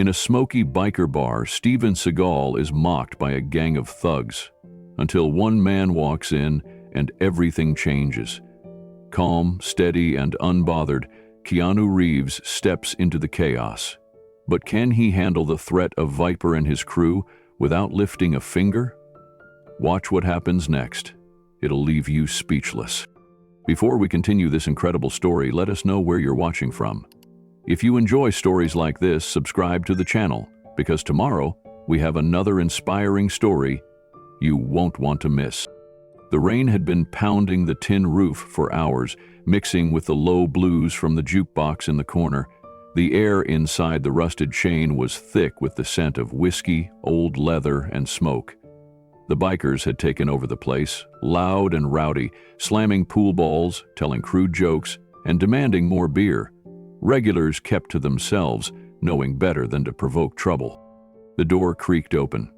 In a smoky biker bar, Steven Seagal is mocked by a gang of thugs, until one man walks in and everything changes. Calm, steady, and unbothered, Keanu Reeves steps into the chaos. But can he handle the threat of Viper and his crew without lifting a finger? Watch what happens next. It'll leave you speechless. Before we continue this incredible story, let us know where you're watching from. If you enjoy stories like this, subscribe to the channel, because tomorrow we have another inspiring story you won't want to miss. The rain had been pounding the tin roof for hours, mixing with the low blues from the jukebox in the corner. The air inside the rusted chain was thick with the scent of whiskey, old leather, and smoke. The bikers had taken over the place, loud and rowdy, slamming pool balls, telling crude jokes, and demanding more beer. Regulars kept to themselves, knowing better than to provoke trouble. The door creaked open,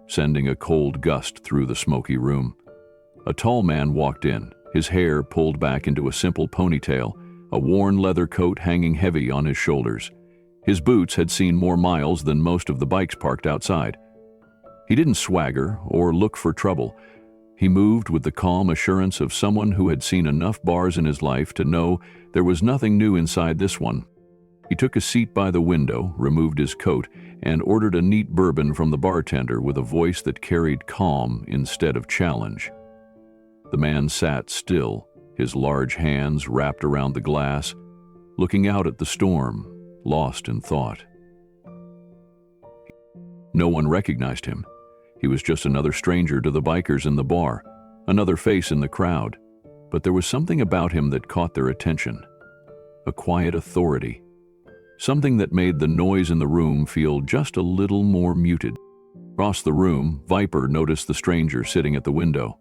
sending a cold gust through the smoky room. A tall man walked in, his hair pulled back into a simple ponytail, a worn leather coat hanging heavy on his shoulders. His boots had seen more miles than most of the bikes parked outside. He didn't swagger or look for trouble. He moved with the calm assurance of someone who had seen enough bars in his life to know there was nothing new inside this one. He took a seat by the window, removed his coat, and ordered a neat bourbon from the bartender with a voice that carried calm instead of challenge. The man sat still, his large hands wrapped around the glass, looking out at the storm, lost in thought. No one recognized him. He was just another stranger to the bikers in the bar, another face in the crowd. But there was something about him that caught their attention. A quiet authority. Something that made the noise in the room feel just a little more muted. Across the room, Viper noticed the stranger sitting at the window.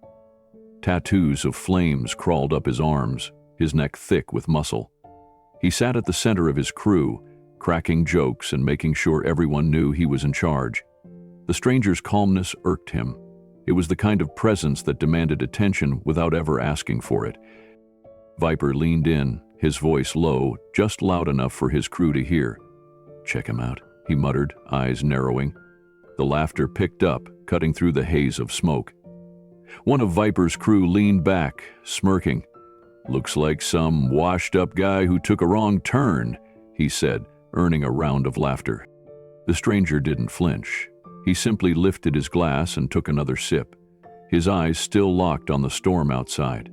Tattoos of flames crawled up his arms, his neck thick with muscle. He sat at the center of his crew, cracking jokes and making sure everyone knew he was in charge. The stranger's calmness irked him. It was the kind of presence that demanded attention without ever asking for it. Viper leaned in, his voice low, just loud enough for his crew to hear. "Check him out," he muttered, eyes narrowing. The laughter picked up, cutting through the haze of smoke. One of Viper's crew leaned back, smirking. "Looks like some washed-up guy who took a wrong turn," he said, earning a round of laughter. The stranger didn't flinch. He simply lifted his glass and took another sip, his eyes still locked on the storm outside.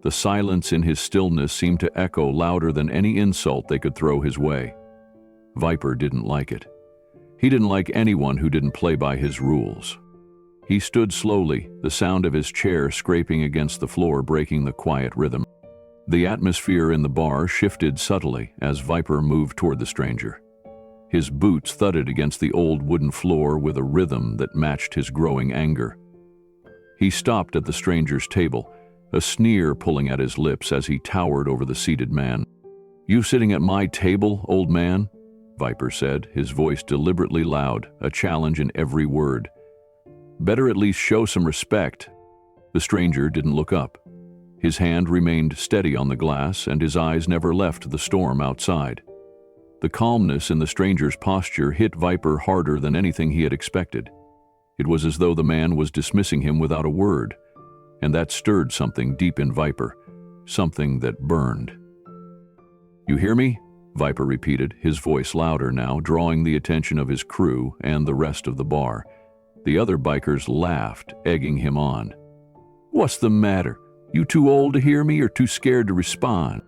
The silence in his stillness seemed to echo louder than any insult they could throw his way. Viper didn't like it. He didn't like anyone who didn't play by his rules. He stood slowly, the sound of his chair scraping against the floor breaking the quiet rhythm. The atmosphere in the bar shifted subtly as Viper moved toward the stranger. His boots thudded against the old wooden floor with a rhythm that matched his growing anger. He stopped at the stranger's table, a sneer pulling at his lips as he towered over the seated man. "You sitting at my table, old man?" Viper said, his voice deliberately loud, a challenge in every word. "Better at least show some respect." The stranger didn't look up. His hand remained steady on the glass, and his eyes never left the storm outside. The calmness in the stranger's posture hit Viper harder than anything he had expected. It was as though the man was dismissing him without a word, and that stirred something deep in Viper, something that burned. "You hear me?" Viper repeated, his voice louder now, drawing the attention of his crew and the rest of the bar. The other bikers laughed, egging him on. "What's the matter? You too old to hear me or too scared to respond?"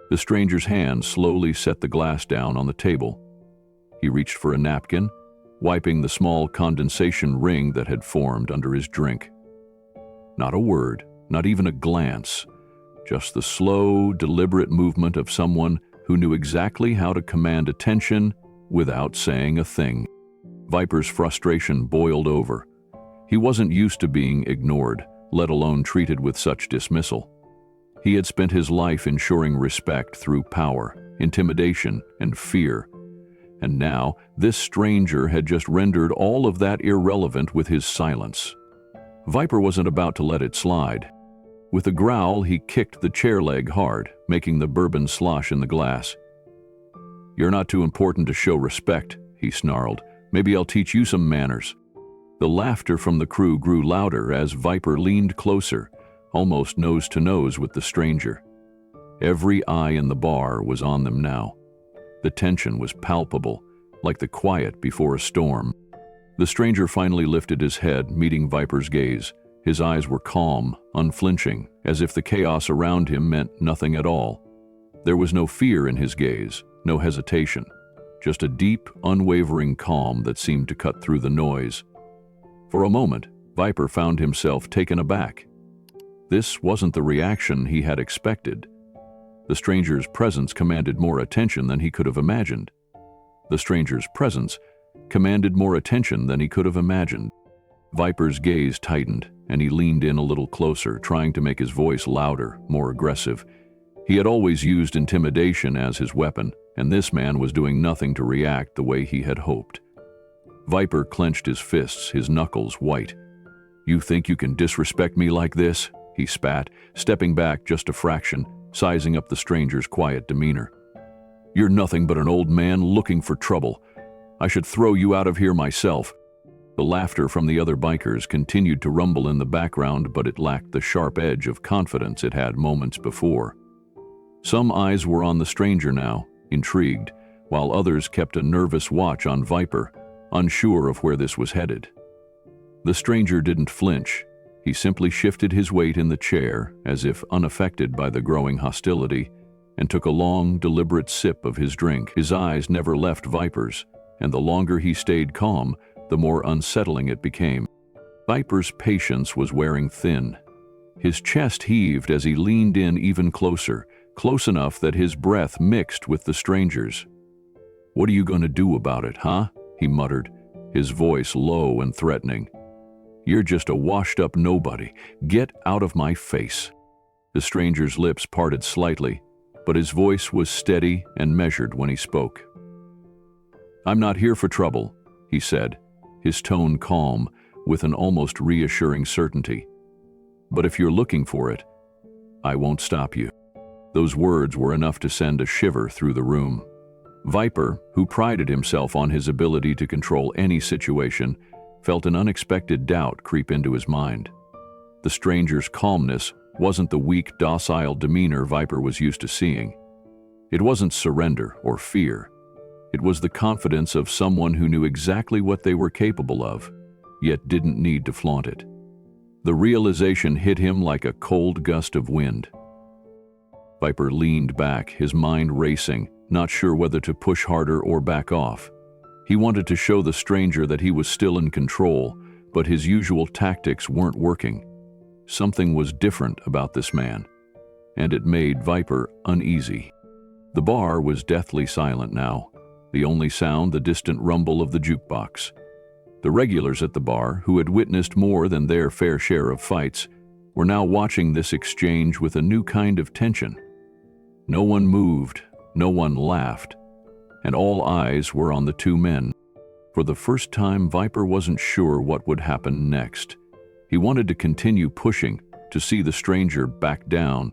The stranger's hand slowly set the glass down on the table. He reached for a napkin, wiping the small condensation ring that had formed under his drink. Not a word, not even a glance, just the slow, deliberate movement of someone who knew exactly how to command attention without saying a thing. Viper's frustration boiled over. He wasn't used to being ignored, let alone treated with such dismissal. He had spent his life ensuring respect through power, intimidation, and fear. And now, this stranger had just rendered all of that irrelevant with his silence. Viper wasn't about to let it slide. With a growl, he kicked the chair leg hard, making the bourbon slosh in the glass. "You're not too important to show respect," he snarled. "Maybe I'll teach you some manners." The laughter from the crew grew louder as Viper leaned closer, almost nose to nose with the stranger. Every eye in the bar was on them now. The tension was palpable, like the quiet before a storm. The stranger finally lifted his head, meeting Viper's gaze. His eyes were calm, unflinching, as if the chaos around him meant nothing at all. There was no fear in his gaze, no hesitation, just a deep, unwavering calm that seemed to cut through the noise. For a moment, Viper found himself taken aback. This wasn't the reaction he had expected. The stranger's presence commanded more attention than he could have imagined. Viper's gaze tightened, and he leaned in a little closer, trying to make his voice louder, more aggressive. He had always used intimidation as his weapon, and this man was doing nothing to react the way he had hoped. Viper clenched his fists, his knuckles white. "You think you can disrespect me like this?" he spat, stepping back just a fraction, sizing up the stranger's quiet demeanor. "You're nothing but an old man looking for trouble. I should throw you out of here myself." The laughter from the other bikers continued to rumble in the background, but it lacked the sharp edge of confidence it had moments before. Some eyes were on the stranger now, intrigued, while others kept a nervous watch on Viper, unsure of where this was headed. The stranger didn't flinch. He simply shifted his weight in the chair, as if unaffected by the growing hostility, and took a long, deliberate sip of his drink. His eyes never left Viper's, and the longer he stayed calm, the more unsettling it became. Viper's patience was wearing thin. His chest heaved as he leaned in even closer, close enough that his breath mixed with the stranger's. "What are you going to do about it, huh?" he muttered, his voice low and threatening. "You're just a washed-up nobody. Get out of my face." The stranger's lips parted slightly, but his voice was steady and measured when he spoke. "I'm not here for trouble," he said, his tone calm, with an almost reassuring certainty. "But if you're looking for it, I won't stop you." Those words were enough to send a shiver through the room. Viper, who prided himself on his ability to control any situation, felt an unexpected doubt creep into his mind. The stranger's calmness wasn't the weak, docile demeanor Viper was used to seeing. It wasn't surrender or fear. It was the confidence of someone who knew exactly what they were capable of, yet didn't need to flaunt it. The realization hit him like a cold gust of wind. Viper leaned back, his mind racing, not sure whether to push harder or back off. He wanted to show the stranger that he was still in control, but his usual tactics weren't working. Something was different about this man, and it made Viper uneasy. The bar was deathly silent now, the only sound the distant rumble of the jukebox. The regulars at the bar, who had witnessed more than their fair share of fights, were now watching this exchange with a new kind of tension. No one moved, no one laughed, and all eyes were on the two men. For the first time, Viper wasn't sure what would happen next. He wanted to continue pushing, to see the stranger back down,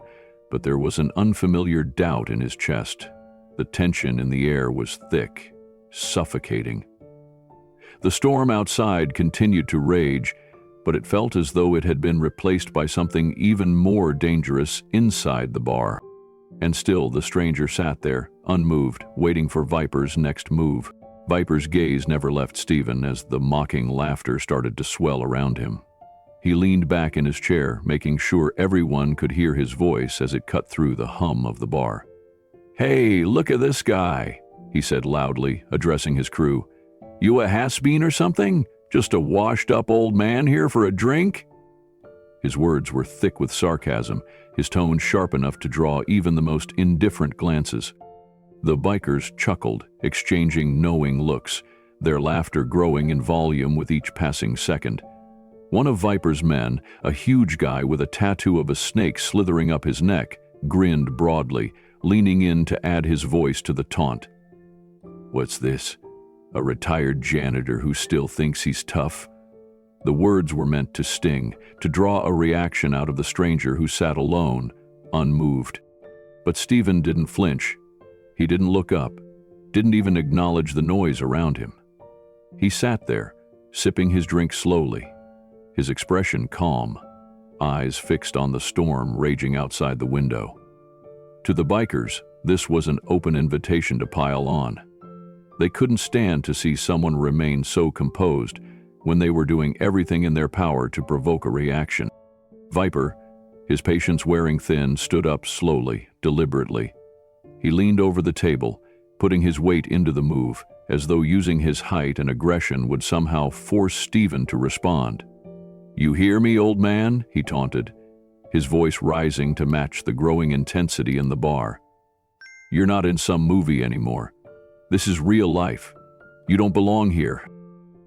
but there was an unfamiliar doubt in his chest. The tension in the air was thick, suffocating. The storm outside continued to rage, but it felt as though it had been replaced by something even more dangerous inside the bar. And still the stranger sat there, unmoved, waiting for Viper's next move. Viper's gaze never left Stephen as the mocking laughter started to swell around him. He leaned back in his chair, making sure everyone could hear his voice as it cut through the hum of the bar. "Hey, look at this guy," he said loudly, addressing his crew. "You a has-been or something? Just a washed-up old man here for a drink?" His words were thick with sarcasm, his tone sharp enough to draw even the most indifferent glances. The bikers chuckled, exchanging knowing looks, their laughter growing in volume with each passing second. One of Viper's men, a huge guy with a tattoo of a snake slithering up his neck, grinned broadly, leaning in to add his voice to the taunt. "What's this? A retired janitor who still thinks he's tough?" The words were meant to sting, to draw a reaction out of the stranger who sat alone, unmoved. But Stephen didn't flinch. He didn't look up. didn't even acknowledge the noise around him. He sat there, sipping his drink slowly, his expression calm, eyes fixed on the storm raging outside the window. To the bikers, this was an open invitation to pile on. They couldn't stand to see someone remain so composed when they were doing everything in their power to provoke a reaction. Viper, his patience wearing thin, stood up slowly, deliberately. He leaned over the table, putting his weight into the move, as though using his height and aggression would somehow force Stephen to respond. "You hear me, old man?" he taunted, his voice rising to match the growing intensity in the bar. "You're not in some movie anymore. This is real life. You don't belong here."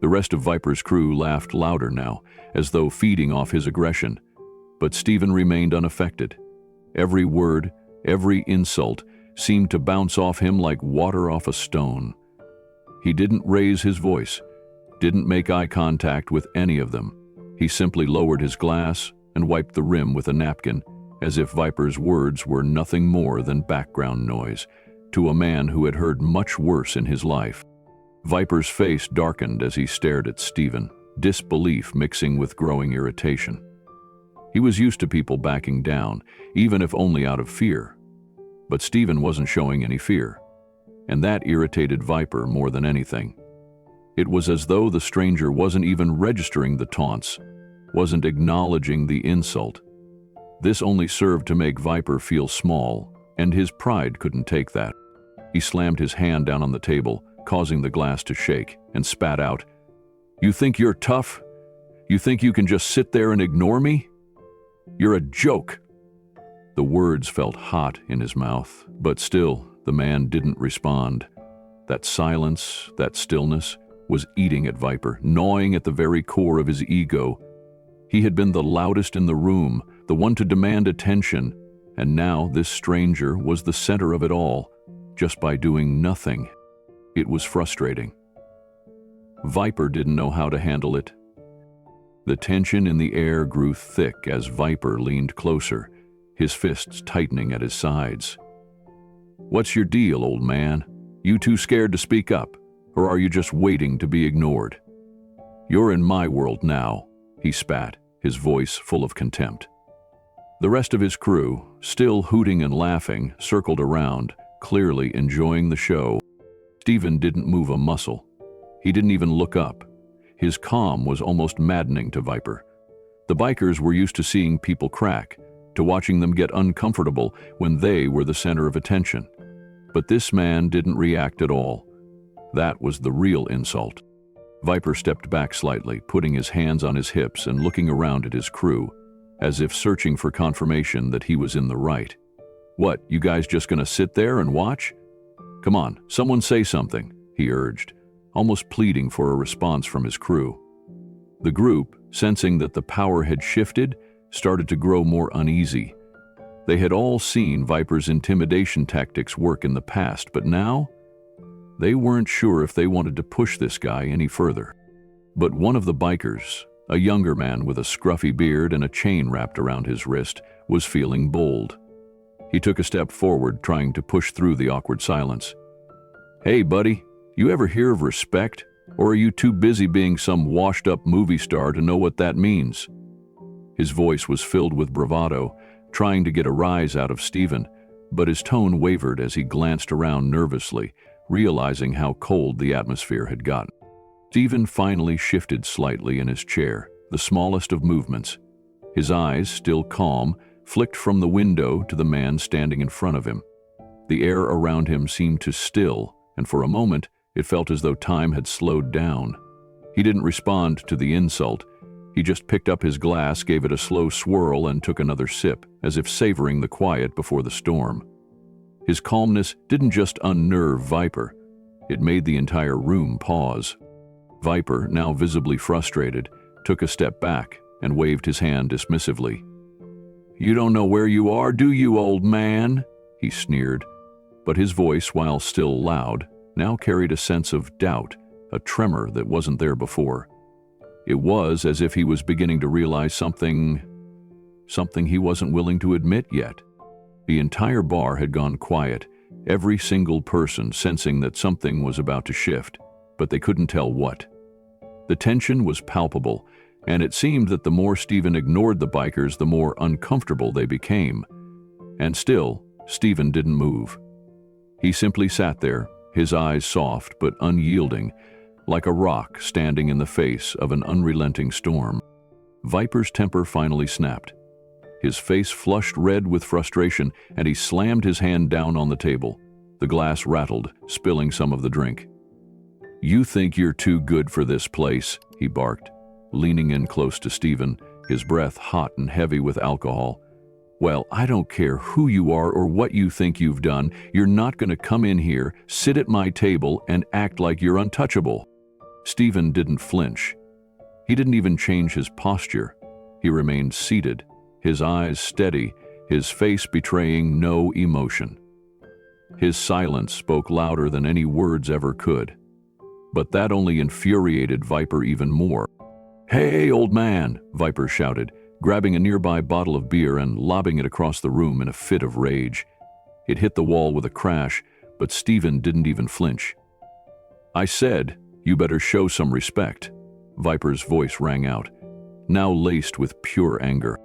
The rest of Viper's crew laughed louder now, as though feeding off his aggression. But Stephen remained unaffected. Every word, every insult seemed to bounce off him like water off a stone. He didn't raise his voice, didn't make eye contact with any of them. He simply lowered his glass and wiped the rim with a napkin, as if Viper's words were nothing more than background noise to a man who had heard much worse in his life. Viper's face darkened as he stared at Stephen, disbelief mixing with growing irritation. He was used to people backing down, even if only out of fear. But Stephen wasn't showing any fear, and that irritated Viper more than anything. It was as though the stranger wasn't even registering the taunts, wasn't acknowledging the insult. This only served to make Viper feel small, and his pride couldn't take that. He slammed his hand down on the table, causing the glass to shake, and spat out, "You think you're tough? You think you can just sit there and ignore me? You're a joke." The words felt hot in his mouth, but still, the man didn't respond. That silence, that stillness, was eating at Viper, gnawing at the very core of his ego. He had been the loudest in the room, the one to demand attention, and now this stranger was the center of it all, just by doing nothing. It was frustrating. Viper didn't know how to handle it. The tension in the air grew thick as Viper leaned closer, his fists tightening at his sides. "What's your deal, old man? You too scared to speak up, or are you just waiting to be ignored? You're in my world now," he spat, his voice full of contempt. The rest of his crew, still hooting and laughing, circled around, clearly enjoying the show. Stephen didn't move a muscle. He didn't even look up. His calm was almost maddening to Viper. The bikers were used to seeing people crack, to watching them get uncomfortable when they were the center of attention. But this man didn't react at all. That was the real insult. Viper stepped back slightly, putting his hands on his hips and looking around at his crew, as if searching for confirmation that he was in the right. "What, you guys just gonna sit there and watch? Come on, someone say something," he urged, almost pleading for a response from his crew. The group, sensing that the power had shifted, started to grow more uneasy. They had all seen Viper's intimidation tactics work in the past, but now they weren't sure if they wanted to push this guy any further. But one of the bikers, a younger man with a scruffy beard and a chain wrapped around his wrist, was feeling bold. He took a step forward, trying to push through the awkward silence. "Hey, buddy, you ever hear of respect? Or are you too busy being some washed-up movie star to know what that means?" His voice was filled with bravado, trying to get a rise out of Stephen, but his tone wavered as he glanced around nervously, realizing how cold the atmosphere had gotten. Stephen finally shifted slightly in his chair, the smallest of movements. His eyes, still calm, flicked from the window to the man standing in front of him. The air around him seemed to still, and for a moment, it felt as though time had slowed down. He didn't respond to the insult. He just picked up his glass, gave it a slow swirl, and took another sip, as if savoring the quiet before the storm. His calmness didn't just unnerve Viper. It made the entire room pause. Viper, now visibly frustrated, took a step back and waved his hand dismissively. "You don't know where you are, do you, old man?" he sneered. But his voice, while still loud, now carried a sense of doubt, a tremor that wasn't there before. It was as if he was beginning to realize something he wasn't willing to admit yet. The entire bar had gone quiet, every single person sensing that something was about to shift, but they couldn't tell what. The tension was palpable, and it seemed that the more Stephen ignored the bikers, the more uncomfortable they became. And still, Stephen didn't move. He simply sat there, his eyes soft but unyielding, like a rock standing in the face of an unrelenting storm. Viper's temper finally snapped. His face flushed red with frustration, and he slammed his hand down on the table. The glass rattled, spilling some of the drink. "You think you're too good for this place," he barked, leaning in close to Stephen, his breath hot and heavy with alcohol. "Well, I don't care who you are or what you think you've done. You're not going to come in here, sit at my table, and act like you're untouchable." Stephen didn't flinch. He didn't even change his posture. He remained seated, his eyes steady, his face betraying no emotion. His silence spoke louder than any words ever could. But that only infuriated Viper even more. "Hey, old man!" Viper shouted, grabbing a nearby bottle of beer and lobbing it across the room in a fit of rage. It hit the wall with a crash, but Stephen didn't even flinch. "I said, you better show some respect." Viper's voice rang out, now laced with pure anger.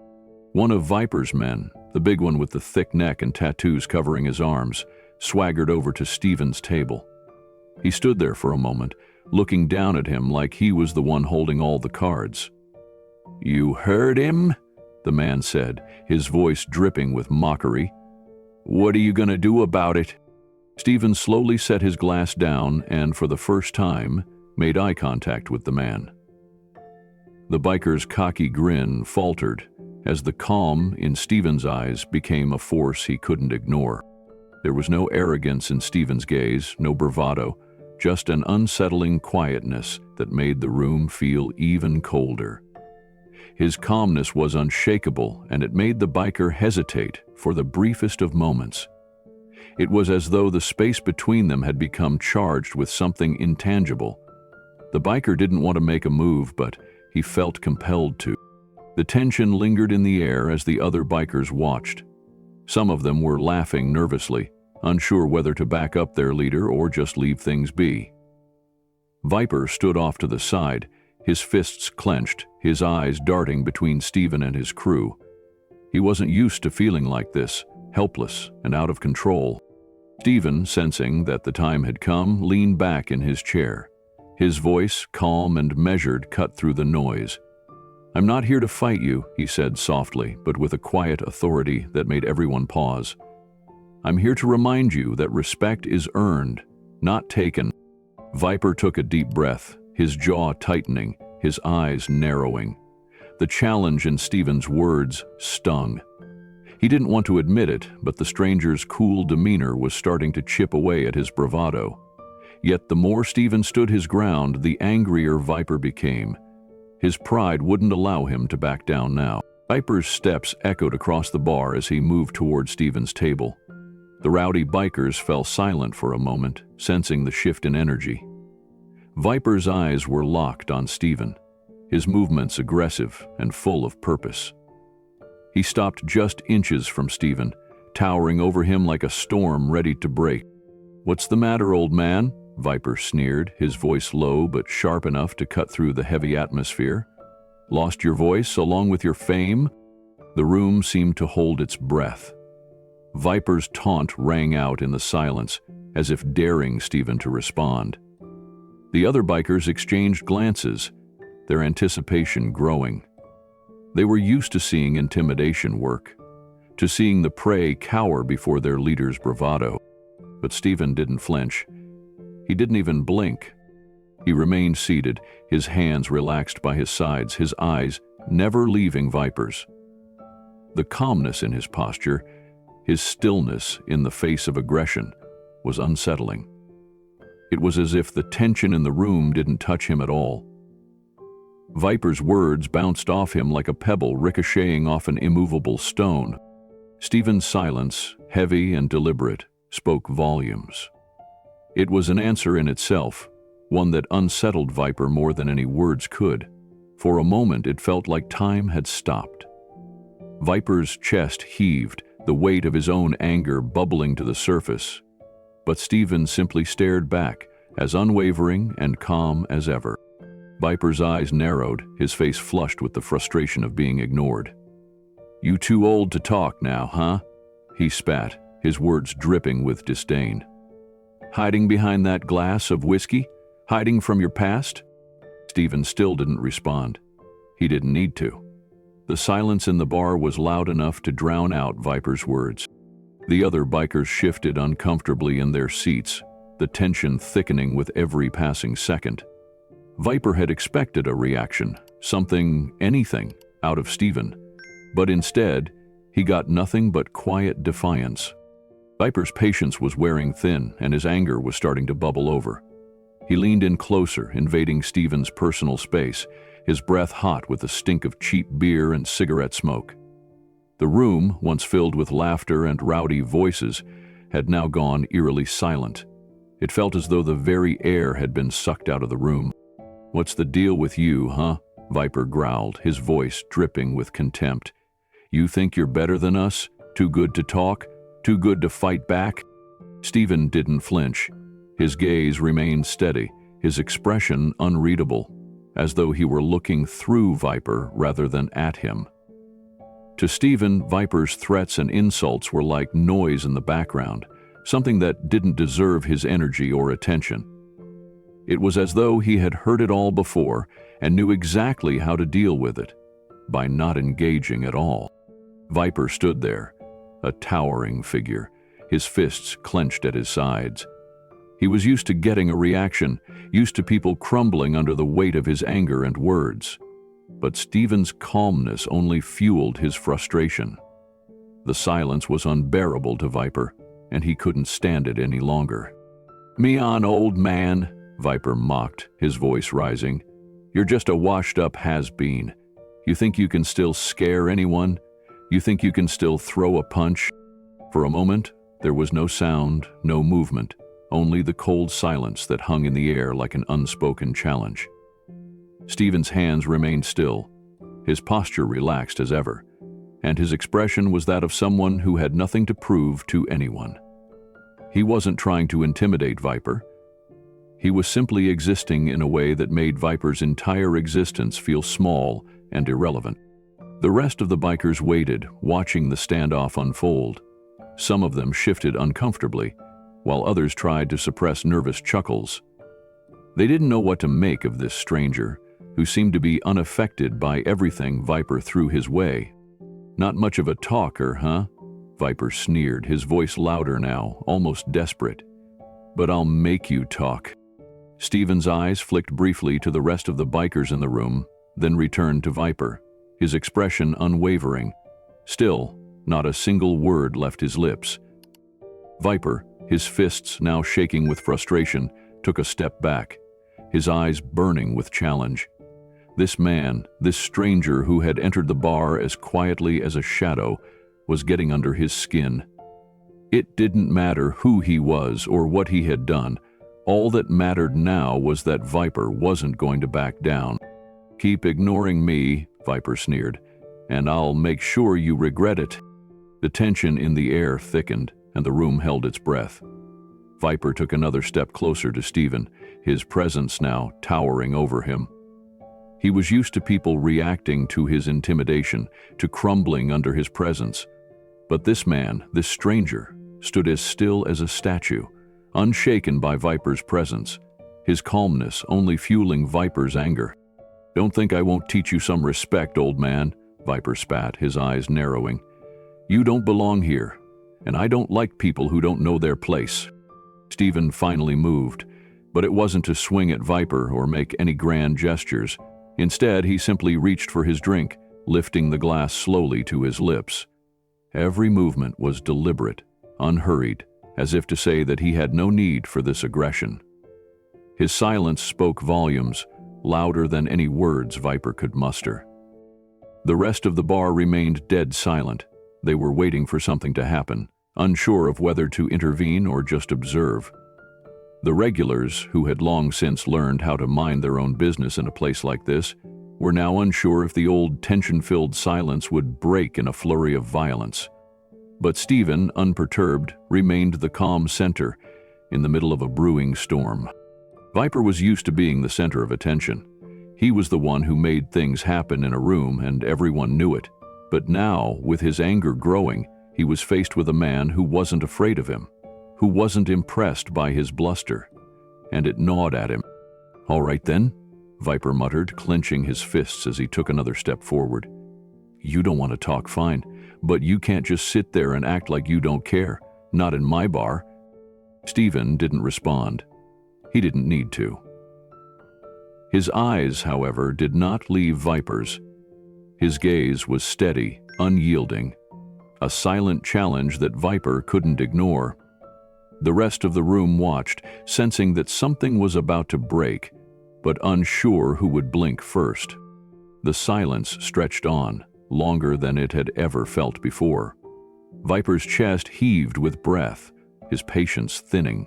One of Viper's men, the big one with the thick neck and tattoos covering his arms, swaggered over to Stephen's table. He stood there for a moment, looking down at him like he was the one holding all the cards. "You heard him?" the man said, his voice dripping with mockery. "What are you going to do about it?" Stephen slowly set his glass down and, for the first time, made eye contact with the man. The biker's cocky grin faltered as the calm in Stephen's eyes became a force he couldn't ignore. There was no arrogance in Stephen's gaze, no bravado, just an unsettling quietness that made the room feel even colder. His calmness was unshakable, and it made the biker hesitate for the briefest of moments. It was as though the space between them had become charged with something intangible. The biker didn't want to make a move, but he felt compelled to. The tension lingered in the air as the other bikers watched. Some of them were laughing nervously, unsure whether to back up their leader or just leave things be. Viper stood off to the side, his fists clenched, his eyes darting between Stephen and his crew. He wasn't used to feeling like this, helpless and out of control. Stephen, sensing that the time had come, leaned back in his chair. His voice, calm and measured, cut through the noise. "I'm not here to fight you," he said softly, but with a quiet authority that made everyone pause. "I'm here to remind you that respect is earned, not taken." Viper took a deep breath, his jaw tightening, his eyes narrowing. The challenge in Stephen's words stung. He didn't want to admit it, but the stranger's cool demeanor was starting to chip away at his bravado. Yet the more Stephen stood his ground, the angrier Viper became. His pride wouldn't allow him to back down now. Viper's steps echoed across the bar as he moved toward Stephen's table. The rowdy bikers fell silent for a moment, sensing the shift in energy. Viper's eyes were locked on Stephen, his movements aggressive and full of purpose. He stopped just inches from Stephen, towering over him like a storm ready to break. "What's the matter, old man?" Viper sneered, his voice low but sharp enough to cut through the heavy atmosphere. "Lost your voice along with your fame?" The room seemed to hold its breath. Viper's taunt rang out in the silence, as if daring Stephen to respond. The other bikers exchanged glances, their anticipation growing. They were used to seeing intimidation work, to seeing the prey cower before their leader's bravado. But Stephen didn't flinch. He didn't even blink. He remained seated, his hands relaxed by his sides, his eyes never leaving Viper's. The calmness in his posture, his stillness in the face of aggression, was unsettling. It was as if the tension in the room didn't touch him at all. Viper's words bounced off him like a pebble ricocheting off an immovable stone. Stephen's silence, heavy and deliberate, spoke volumes. It was an answer in itself, one that unsettled Viper more than any words could. For a moment it felt like time had stopped. Viper's chest heaved, the weight of his own anger bubbling to the surface. But Stephen simply stared back, as unwavering and calm as ever. Viper's eyes narrowed, his face flushed with the frustration of being ignored. "You too old to talk now, huh?" he spat, his words dripping with disdain. "Hiding behind that glass of whiskey? Hiding from your past?" Stephen still didn't respond. He didn't need to. The silence in the bar was loud enough to drown out Viper's words. The other bikers shifted uncomfortably in their seats, the tension thickening with every passing second. Viper had expected a reaction, anything, out of Stephen. But instead, he got nothing but quiet defiance. Viper's patience was wearing thin, and his anger was starting to bubble over. He leaned in closer, invading Stephen's personal space, his breath hot with the stink of cheap beer and cigarette smoke. The room, once filled with laughter and rowdy voices, had now gone eerily silent. It felt as though the very air had been sucked out of the room. "What's the deal with you, huh?" Viper growled, his voice dripping with contempt. "You think you're better than us? Too good to talk? Too good to fight back?" Stephen didn't flinch. His gaze remained steady, his expression unreadable, as though he were looking through Viper rather than at him. To Stephen, Viper's threats and insults were like noise in the background, something that didn't deserve his energy or attention. It was as though he had heard it all before and knew exactly how to deal with it, by not engaging at all. Viper stood there, a towering figure, his fists clenched at his sides. He was used to getting a reaction, used to people crumbling under the weight of his anger and words. But Stephen's calmness only fueled his frustration. The silence was unbearable to Viper, and he couldn't stand it any longer. "Me on, old man," Viper mocked, his voice rising. "You're just a washed-up has-been. You think you can still scare anyone? You think you can still throw a punch?" For a moment, there was no sound, no movement, only the cold silence that hung in the air like an unspoken challenge. Stephen's hands remained still, his posture relaxed as ever, and his expression was that of someone who had nothing to prove to anyone. He wasn't trying to intimidate Viper. He was simply existing in a way that made Viper's entire existence feel small and irrelevant. The rest of the bikers waited, watching the standoff unfold. Some of them shifted uncomfortably, while others tried to suppress nervous chuckles. They didn't know what to make of this stranger, who seemed to be unaffected by everything Viper threw his way. "Not much of a talker, huh?" Viper sneered, his voice louder now, almost desperate. "But I'll make you talk." Stephen's eyes flicked briefly to the rest of the bikers in the room, then returned to Viper, his expression unwavering. Still, not a single word left his lips. Viper, his fists now shaking with frustration, took a step back, his eyes burning with challenge. This man, this stranger who had entered the bar as quietly as a shadow, was getting under his skin. It didn't matter who he was or what he had done. All that mattered now was that Viper wasn't going to back down. "Keep ignoring me," Viper sneered, "and I'll make sure you regret it." The tension in the air thickened, and the room held its breath. Viper took another step closer to Stephen, his presence now towering over him. He was used to people reacting to his intimidation, to crumbling under his presence. But this man, this stranger, stood as still as a statue, unshaken by Viper's presence, his calmness only fueling Viper's anger. "Don't think I won't teach you some respect, old man," Viper spat, his eyes narrowing. "You don't belong here, and I don't like people who don't know their place." Stephen finally moved, but it wasn't to swing at Viper or make any grand gestures. Instead, he simply reached for his drink, lifting the glass slowly to his lips. Every movement was deliberate, unhurried, as if to say that he had no need for this aggression. His silence spoke volumes, louder than any words Viper could muster. The rest of the bar remained dead silent. They were waiting for something to happen, unsure of whether to intervene or just observe. The regulars, who had long since learned how to mind their own business in a place like this, were now unsure if the old tension-filled silence would break in a flurry of violence. But Stephen, unperturbed, remained the calm center, in the middle of a brewing storm. Viper was used to being the center of attention. He was the one who made things happen in a room, and everyone knew it. But now, with his anger growing, he was faced with a man who wasn't afraid of him, who wasn't impressed by his bluster, and it gnawed at him. "All right then," Viper muttered, clenching his fists as he took another step forward. "You don't want to talk, fine, but you can't just sit there and act like you don't care. Not in my bar." Stephen didn't respond. He didn't need to. His eyes, however, did not leave Viper's. His gaze was steady, unyielding, a silent challenge that Viper couldn't ignore. The rest of the room watched, sensing that something was about to break, but unsure who would blink first. The silence stretched on, longer than it had ever felt before. Viper's chest heaved with breath, his patience thinning.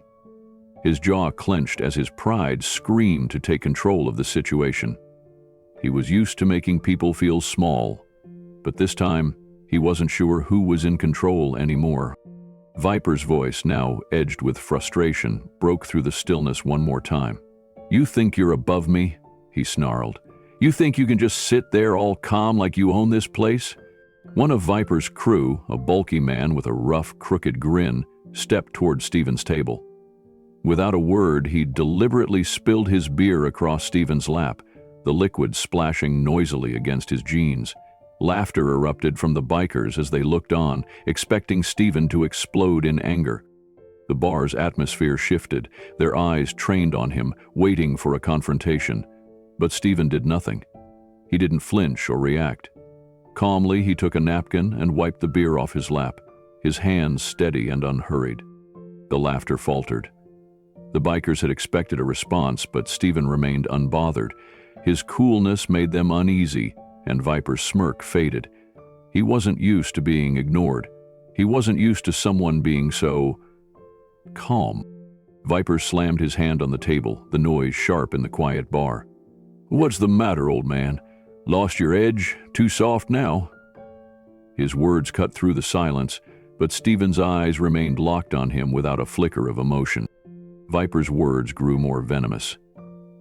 His jaw clenched as his pride screamed to take control of the situation. He was used to making people feel small, but this time he wasn't sure who was in control anymore. Viper's voice, now edged with frustration, broke through the stillness one more time. "You think you're above me?" he snarled. "You think you can just sit there all calm like you own this place?" One of Viper's crew, a bulky man with a rough, crooked grin, stepped toward Stephen's table. Without a word, he deliberately spilled his beer across Stephen's lap, the liquid splashing noisily against his jeans. Laughter erupted from the bikers as they looked on, expecting Stephen to explode in anger. The bar's atmosphere shifted, their eyes trained on him, waiting for a confrontation. But Stephen did nothing. He didn't flinch or react. Calmly, he took a napkin and wiped the beer off his lap, his hands steady and unhurried. The laughter faltered. The bikers had expected a response, but Stephen remained unbothered. His coolness made them uneasy, and Viper's smirk faded. He wasn't used to being ignored. He wasn't used to someone being so calm. Viper slammed his hand on the table, the noise sharp in the quiet bar. "What's the matter, old man? Lost your edge? Too soft now?" His words cut through the silence, but Stephen's eyes remained locked on him without a flicker of emotion. Viper's words grew more venomous.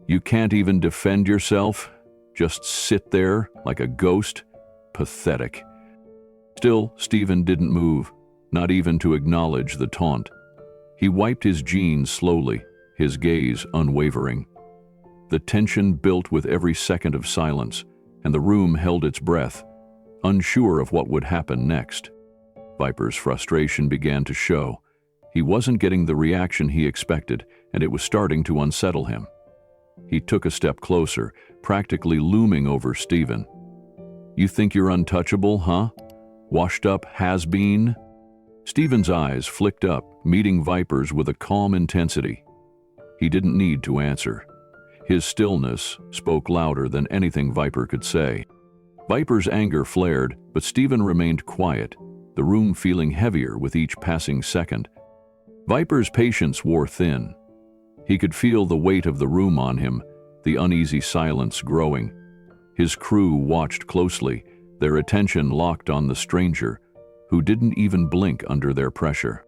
"You can't even defend yourself? Just sit there like a ghost? Pathetic." Still, Stephen didn't move, not even to acknowledge the taunt. He wiped his jeans slowly, his gaze unwavering. The tension built with every second of silence, and the room held its breath, unsure of what would happen next. Viper's frustration began to show. He wasn't getting the reaction he expected, and it was starting to unsettle him. He took a step closer, practically looming over Stephen. "You think you're untouchable, huh? Washed up has-been?" Stephen's eyes flicked up, meeting Viper's with a calm intensity. He didn't need to answer. His stillness spoke louder than anything Viper could say. Viper's anger flared, but Stephen remained quiet, the room feeling heavier with each passing second. Viper's patience wore thin. He could feel the weight of the room on him, the uneasy silence growing. His crew watched closely, their attention locked on the stranger, who didn't even blink under their pressure.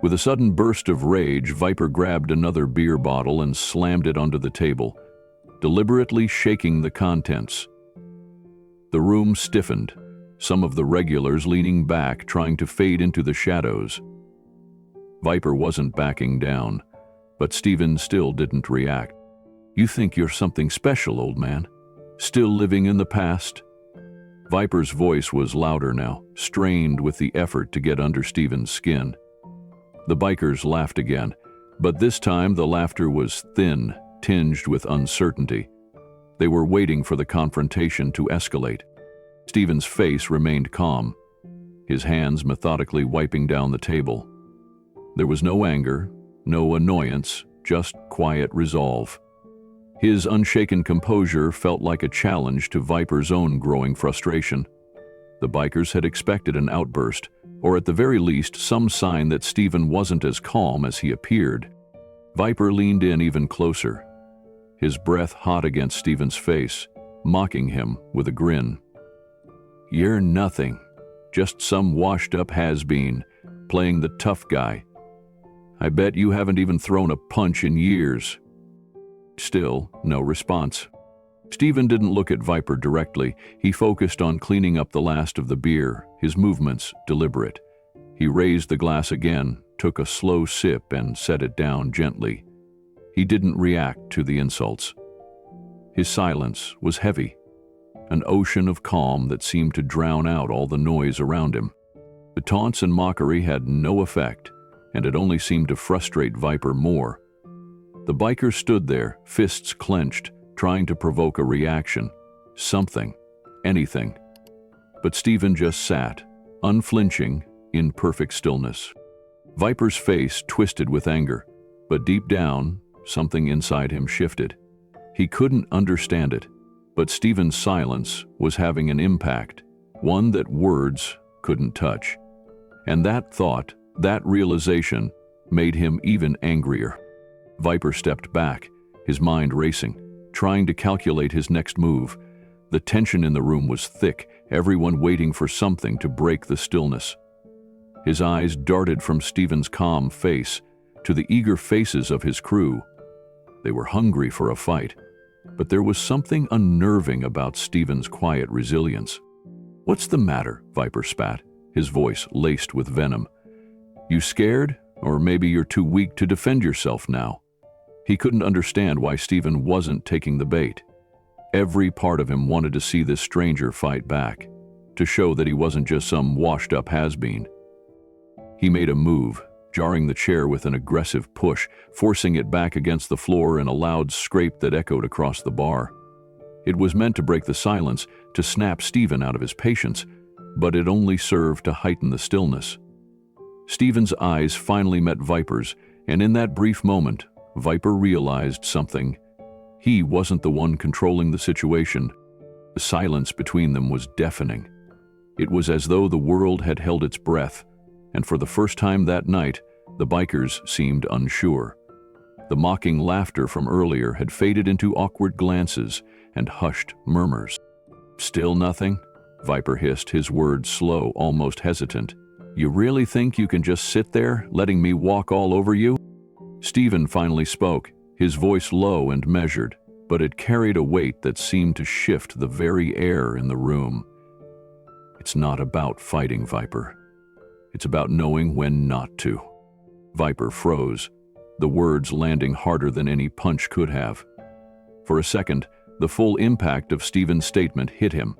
With a sudden burst of rage, Viper grabbed another beer bottle and slammed it onto the table, deliberately shaking the contents. The room stiffened, some of the regulars leaning back, trying to fade into the shadows. Viper wasn't backing down, but Stephen still didn't react. "You think you're something special, old man? Still living in the past?" Viper's voice was louder now, strained with the effort to get under Stephen's skin. The bikers laughed again, but this time the laughter was thin, tinged with uncertainty. They were waiting for the confrontation to escalate. Stephen's face remained calm, his hands methodically wiping down the table. There was no anger, no annoyance, just quiet resolve. His unshaken composure felt like a challenge to Viper's own growing frustration. The bikers had expected an outburst, or at the very least some sign that Stephen wasn't as calm as he appeared. Viper leaned in even closer, his breath hot against Stephen's face, mocking him with a grin. "You're nothing, just some washed-up has-been, playing the tough guy. I bet you haven't even thrown a punch in years." Still, no response. Stephen didn't look at Viper directly. He focused on cleaning up the last of the beer, his movements deliberate. He raised the glass again, took a slow sip and set it down gently. He didn't react to the insults. His silence was heavy, an ocean of calm that seemed to drown out all the noise around him. The taunts and mockery had no effect, and it only seemed to frustrate Viper more. The biker stood there, fists clenched, trying to provoke a reaction. Something, anything. But Stephen just sat, unflinching, in perfect stillness. Viper's face twisted with anger, but deep down, something inside him shifted. He couldn't understand it, but Stephen's silence was having an impact, one that words couldn't touch. And that thought, that realization, made him even angrier. Viper stepped back, his mind racing, trying to calculate his next move. The tension in the room was thick, everyone waiting for something to break the stillness. His eyes darted from Stephen's calm face to the eager faces of his crew. They were hungry for a fight, but there was something unnerving about Stephen's quiet resilience. "What's the matter?" Viper spat, his voice laced with venom. "You scared? Or maybe you're too weak to defend yourself now?" He couldn't understand why Stephen wasn't taking the bait. Every part of him wanted to see this stranger fight back, to show that he wasn't just some washed-up has-been. He made a move, jarring the chair with an aggressive push, forcing it back against the floor in a loud scrape that echoed across the bar. It was meant to break the silence, to snap Stephen out of his patience, but it only served to heighten the stillness. Stephen's eyes finally met Viper's, and in that brief moment, Viper realized something. He wasn't the one controlling the situation. The silence between them was deafening. It was as though the world had held its breath, and for the first time that night, the bikers seemed unsure. The mocking laughter from earlier had faded into awkward glances and hushed murmurs. "Still nothing?" Viper hissed, his words slow, almost hesitant. "You really think you can just sit there, letting me walk all over you?" Stephen finally spoke, his voice low and measured, but it carried a weight that seemed to shift the very air in the room. "It's not about fighting, Viper. It's about knowing when not to." Viper froze, the words landing harder than any punch could have. For a second, the full impact of Stephen's statement hit him.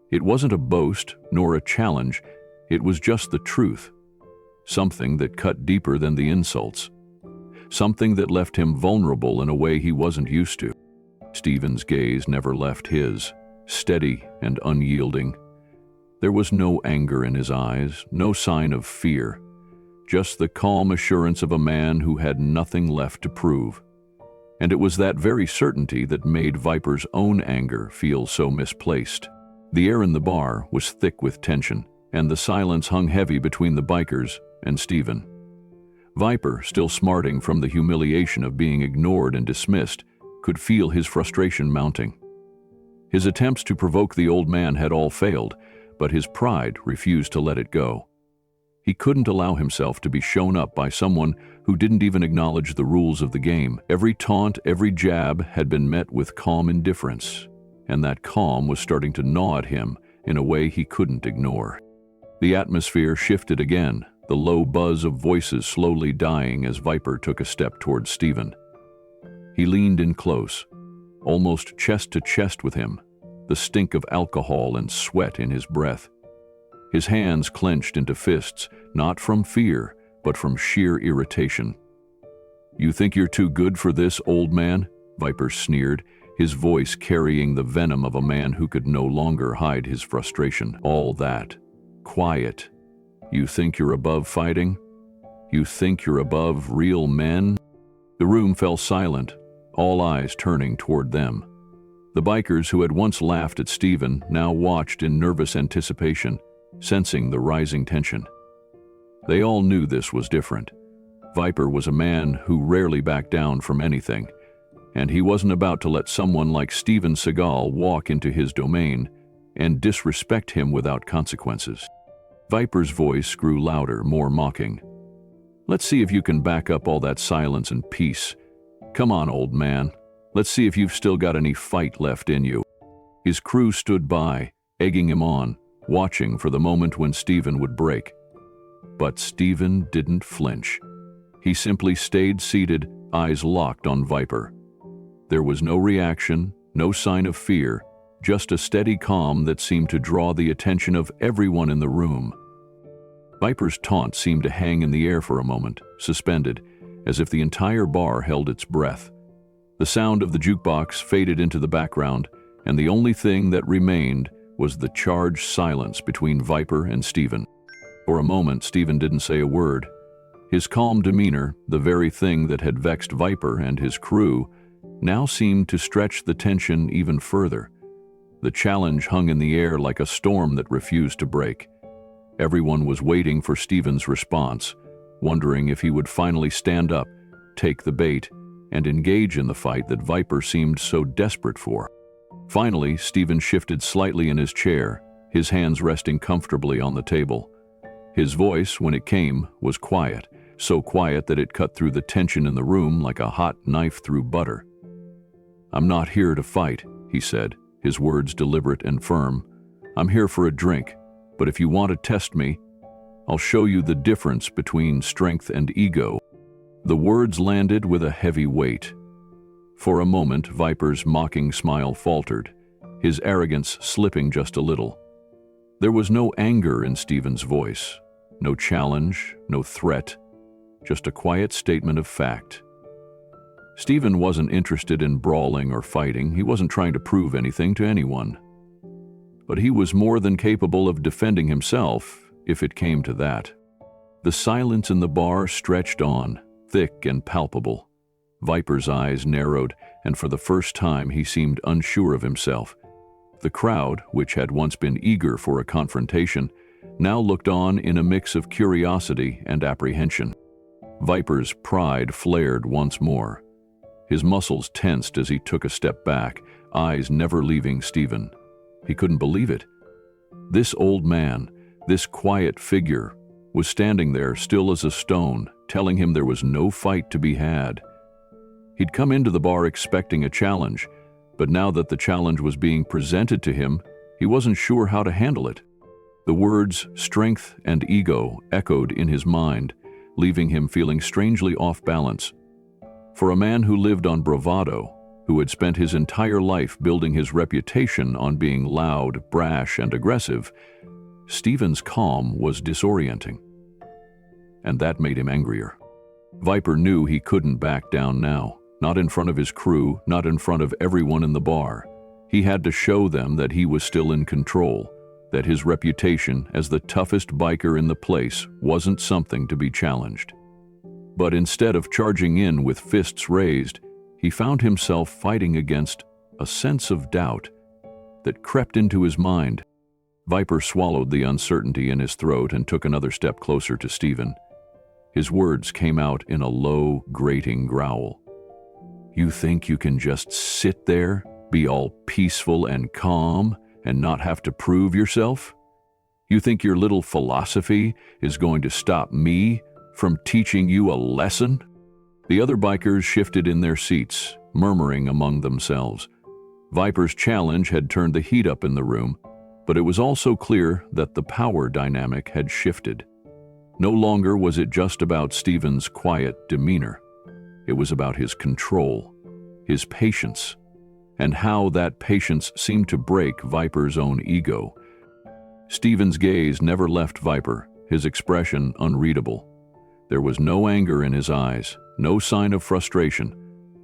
It wasn't a boast nor a challenge, it was just the truth. Something that cut deeper than the insults. Something that left him vulnerable in a way he wasn't used to. Stephen's gaze never left his, steady and unyielding. There was no anger in his eyes, no sign of fear, just the calm assurance of a man who had nothing left to prove. And it was that very certainty that made Viper's own anger feel so misplaced. The air in the bar was thick with tension, and the silence hung heavy between the bikers and Stephen. Viper, still smarting from the humiliation of being ignored and dismissed, could feel his frustration mounting. His attempts to provoke the old man had all failed, but his pride refused to let it go. He couldn't allow himself to be shown up by someone who didn't even acknowledge the rules of the game. Every taunt, every jab had been met with calm indifference, and that calm was starting to gnaw at him in a way he couldn't ignore. The atmosphere shifted again, the low buzz of voices slowly dying as Viper took a step towards Stephen. He leaned in close, almost chest to chest with him, the stink of alcohol and sweat in his breath. His hands clenched into fists, not from fear, but from sheer irritation. "You think you're too good for this, old man?" Viper sneered, his voice carrying the venom of a man who could no longer hide his frustration. "All that. Quiet. You think you're above fighting? You think you're above real men?" The room fell silent, all eyes turning toward them. The bikers who had once laughed at Stephen now watched in nervous anticipation, sensing the rising tension. They all knew this was different. Viper was a man who rarely backed down from anything, and he wasn't about to let someone like Steven Seagal walk into his domain and disrespect him without consequences. Viper's voice grew louder, more mocking. Let's see if you can back up all that silence and peace. Come on, old man. Let's see if you've still got any fight left in you." His crew stood by, egging him on, watching for the moment when Stephen would break. But Stephen didn't flinch. He simply stayed seated, eyes locked on Viper. There was no reaction, no sign of fear, just a steady calm that seemed to draw the attention of everyone in the room. Viper's taunt seemed to hang in the air for a moment, suspended, as if the entire bar held its breath. The sound of the jukebox faded into the background, and the only thing that remained was the charged silence between Viper and Stephen. For a moment, Stephen didn't say a word. His calm demeanor, the very thing that had vexed Viper and his crew, now seemed to stretch the tension even further. The challenge hung in the air like a storm that refused to break. Everyone was waiting for Stephen's response, wondering if he would finally stand up, take the bait, and engage in the fight that Viper seemed so desperate for. Finally, Stephen shifted slightly in his chair, his hands resting comfortably on the table. His voice, when it came, was quiet, so quiet that it cut through the tension in the room like a hot knife through butter. "I'm not here to fight," he said, his words deliberate and firm. "I'm here for a drink, but if you want to test me, I'll show you the difference between strength and ego." The words landed with a heavy weight. For a moment, Viper's mocking smile faltered, his arrogance slipping just a little. There was no anger in Stephen's voice, no challenge, no threat, just a quiet statement of fact. Stephen wasn't interested in brawling or fighting. He wasn't trying to prove anything to anyone. But he was more than capable of defending himself, if it came to that. The silence in the bar stretched on, thick and palpable. Viper's eyes narrowed, and for the first time he seemed unsure of himself. The crowd, which had once been eager for a confrontation, now looked on in a mix of curiosity and apprehension. Viper's pride flared once more. His muscles tensed as he took a step back, eyes never leaving Stephen. He couldn't believe it. This old man, this quiet figure, was standing there still as a stone, telling him there was no fight to be had. He'd come into the bar expecting a challenge, but now that the challenge was being presented to him, he wasn't sure how to handle it. The words strength and ego echoed in his mind, leaving him feeling strangely off balance. For a man who lived on bravado, who had spent his entire life building his reputation on being loud, brash, and aggressive, Stephen's calm was disorienting. And that made him angrier. Viper knew he couldn't back down now, not in front of his crew, not in front of everyone in the bar. He had to show them that he was still in control, that his reputation as the toughest biker in the place wasn't something to be challenged. But instead of charging in with fists raised, he found himself fighting against a sense of doubt that crept into his mind. Viper swallowed the uncertainty in his throat and took another step closer to Stephen. His words came out in a low, grating growl. "You think you can just sit there, be all peaceful and calm, and not have to prove yourself? You think your little philosophy is going to stop me from teaching you a lesson?" The other bikers shifted in their seats, murmuring among themselves. Viper's challenge had turned the heat up in the room, but it was also clear that the power dynamic had shifted. No longer was it just about Stephen's quiet demeanor. It was about his control, his patience, and how that patience seemed to break Viper's own ego. Stephen's gaze never left Viper, his expression unreadable. There was no anger in his eyes, no sign of frustration,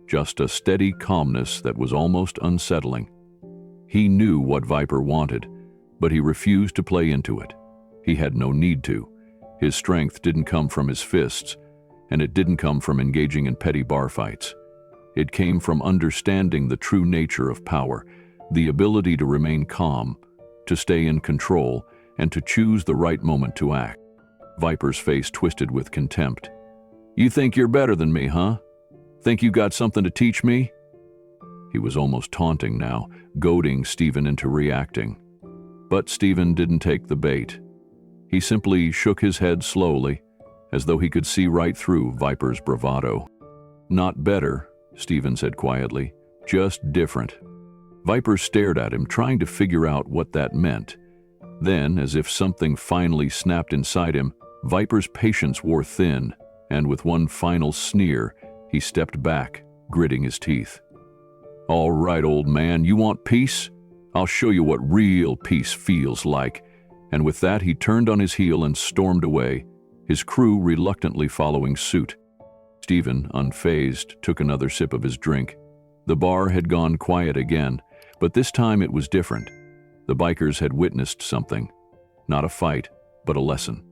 just a steady calmness that was almost unsettling. He knew what Viper wanted, but he refused to play into it. He had no need to. His strength didn't come from his fists, and it didn't come from engaging in petty bar fights. It came from understanding the true nature of power, the ability to remain calm, to stay in control, and to choose the right moment to act. Viper's face twisted with contempt. "You think you're better than me, huh? Think you got something to teach me?" He was almost taunting now, goading Stephen into reacting. But Stephen didn't take the bait. He simply shook his head slowly, as though he could see right through Viper's bravado. "Not better," Stephen said quietly, "just different." Viper stared at him, trying to figure out what that meant. Then, as if something finally snapped inside him, Viper's patience wore thin, and with one final sneer, he stepped back, gritting his teeth. "All right, old man, you want peace? I'll show you what real peace feels like." And with that, he turned on his heel and stormed away, his crew reluctantly following suit. Stephen, unfazed, took another sip of his drink. The bar had gone quiet again, but this time it was different. The bikers had witnessed something. Not a fight, but a lesson.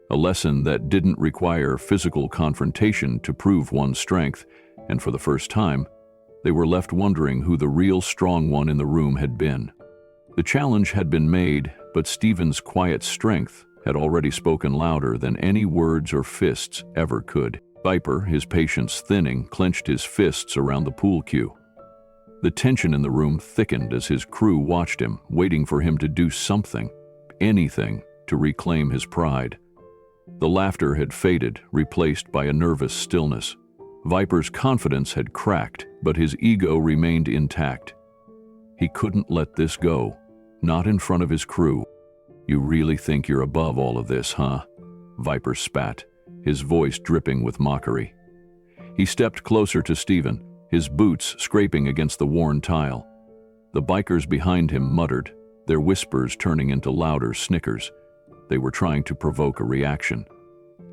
A lesson that didn't require physical confrontation to prove one's strength, and for the first time, they were left wondering who the real strong one in the room had been. The challenge had been made, but Stephen's quiet strength had already spoken louder than any words or fists ever could. Viper, his patience thinning, clenched his fists around the pool cue. The tension in the room thickened as his crew watched him, waiting for him to do something, anything, to reclaim his pride. The laughter had faded, replaced by a nervous stillness. Viper's confidence had cracked, but his ego remained intact. He couldn't let this go, not in front of his crew. "You really think you're above all of this, huh?" Viper spat, his voice dripping with mockery. He stepped closer to Stephen, his boots scraping against the worn tile. The bikers behind him muttered, their whispers turning into louder snickers. They were trying to provoke a reaction,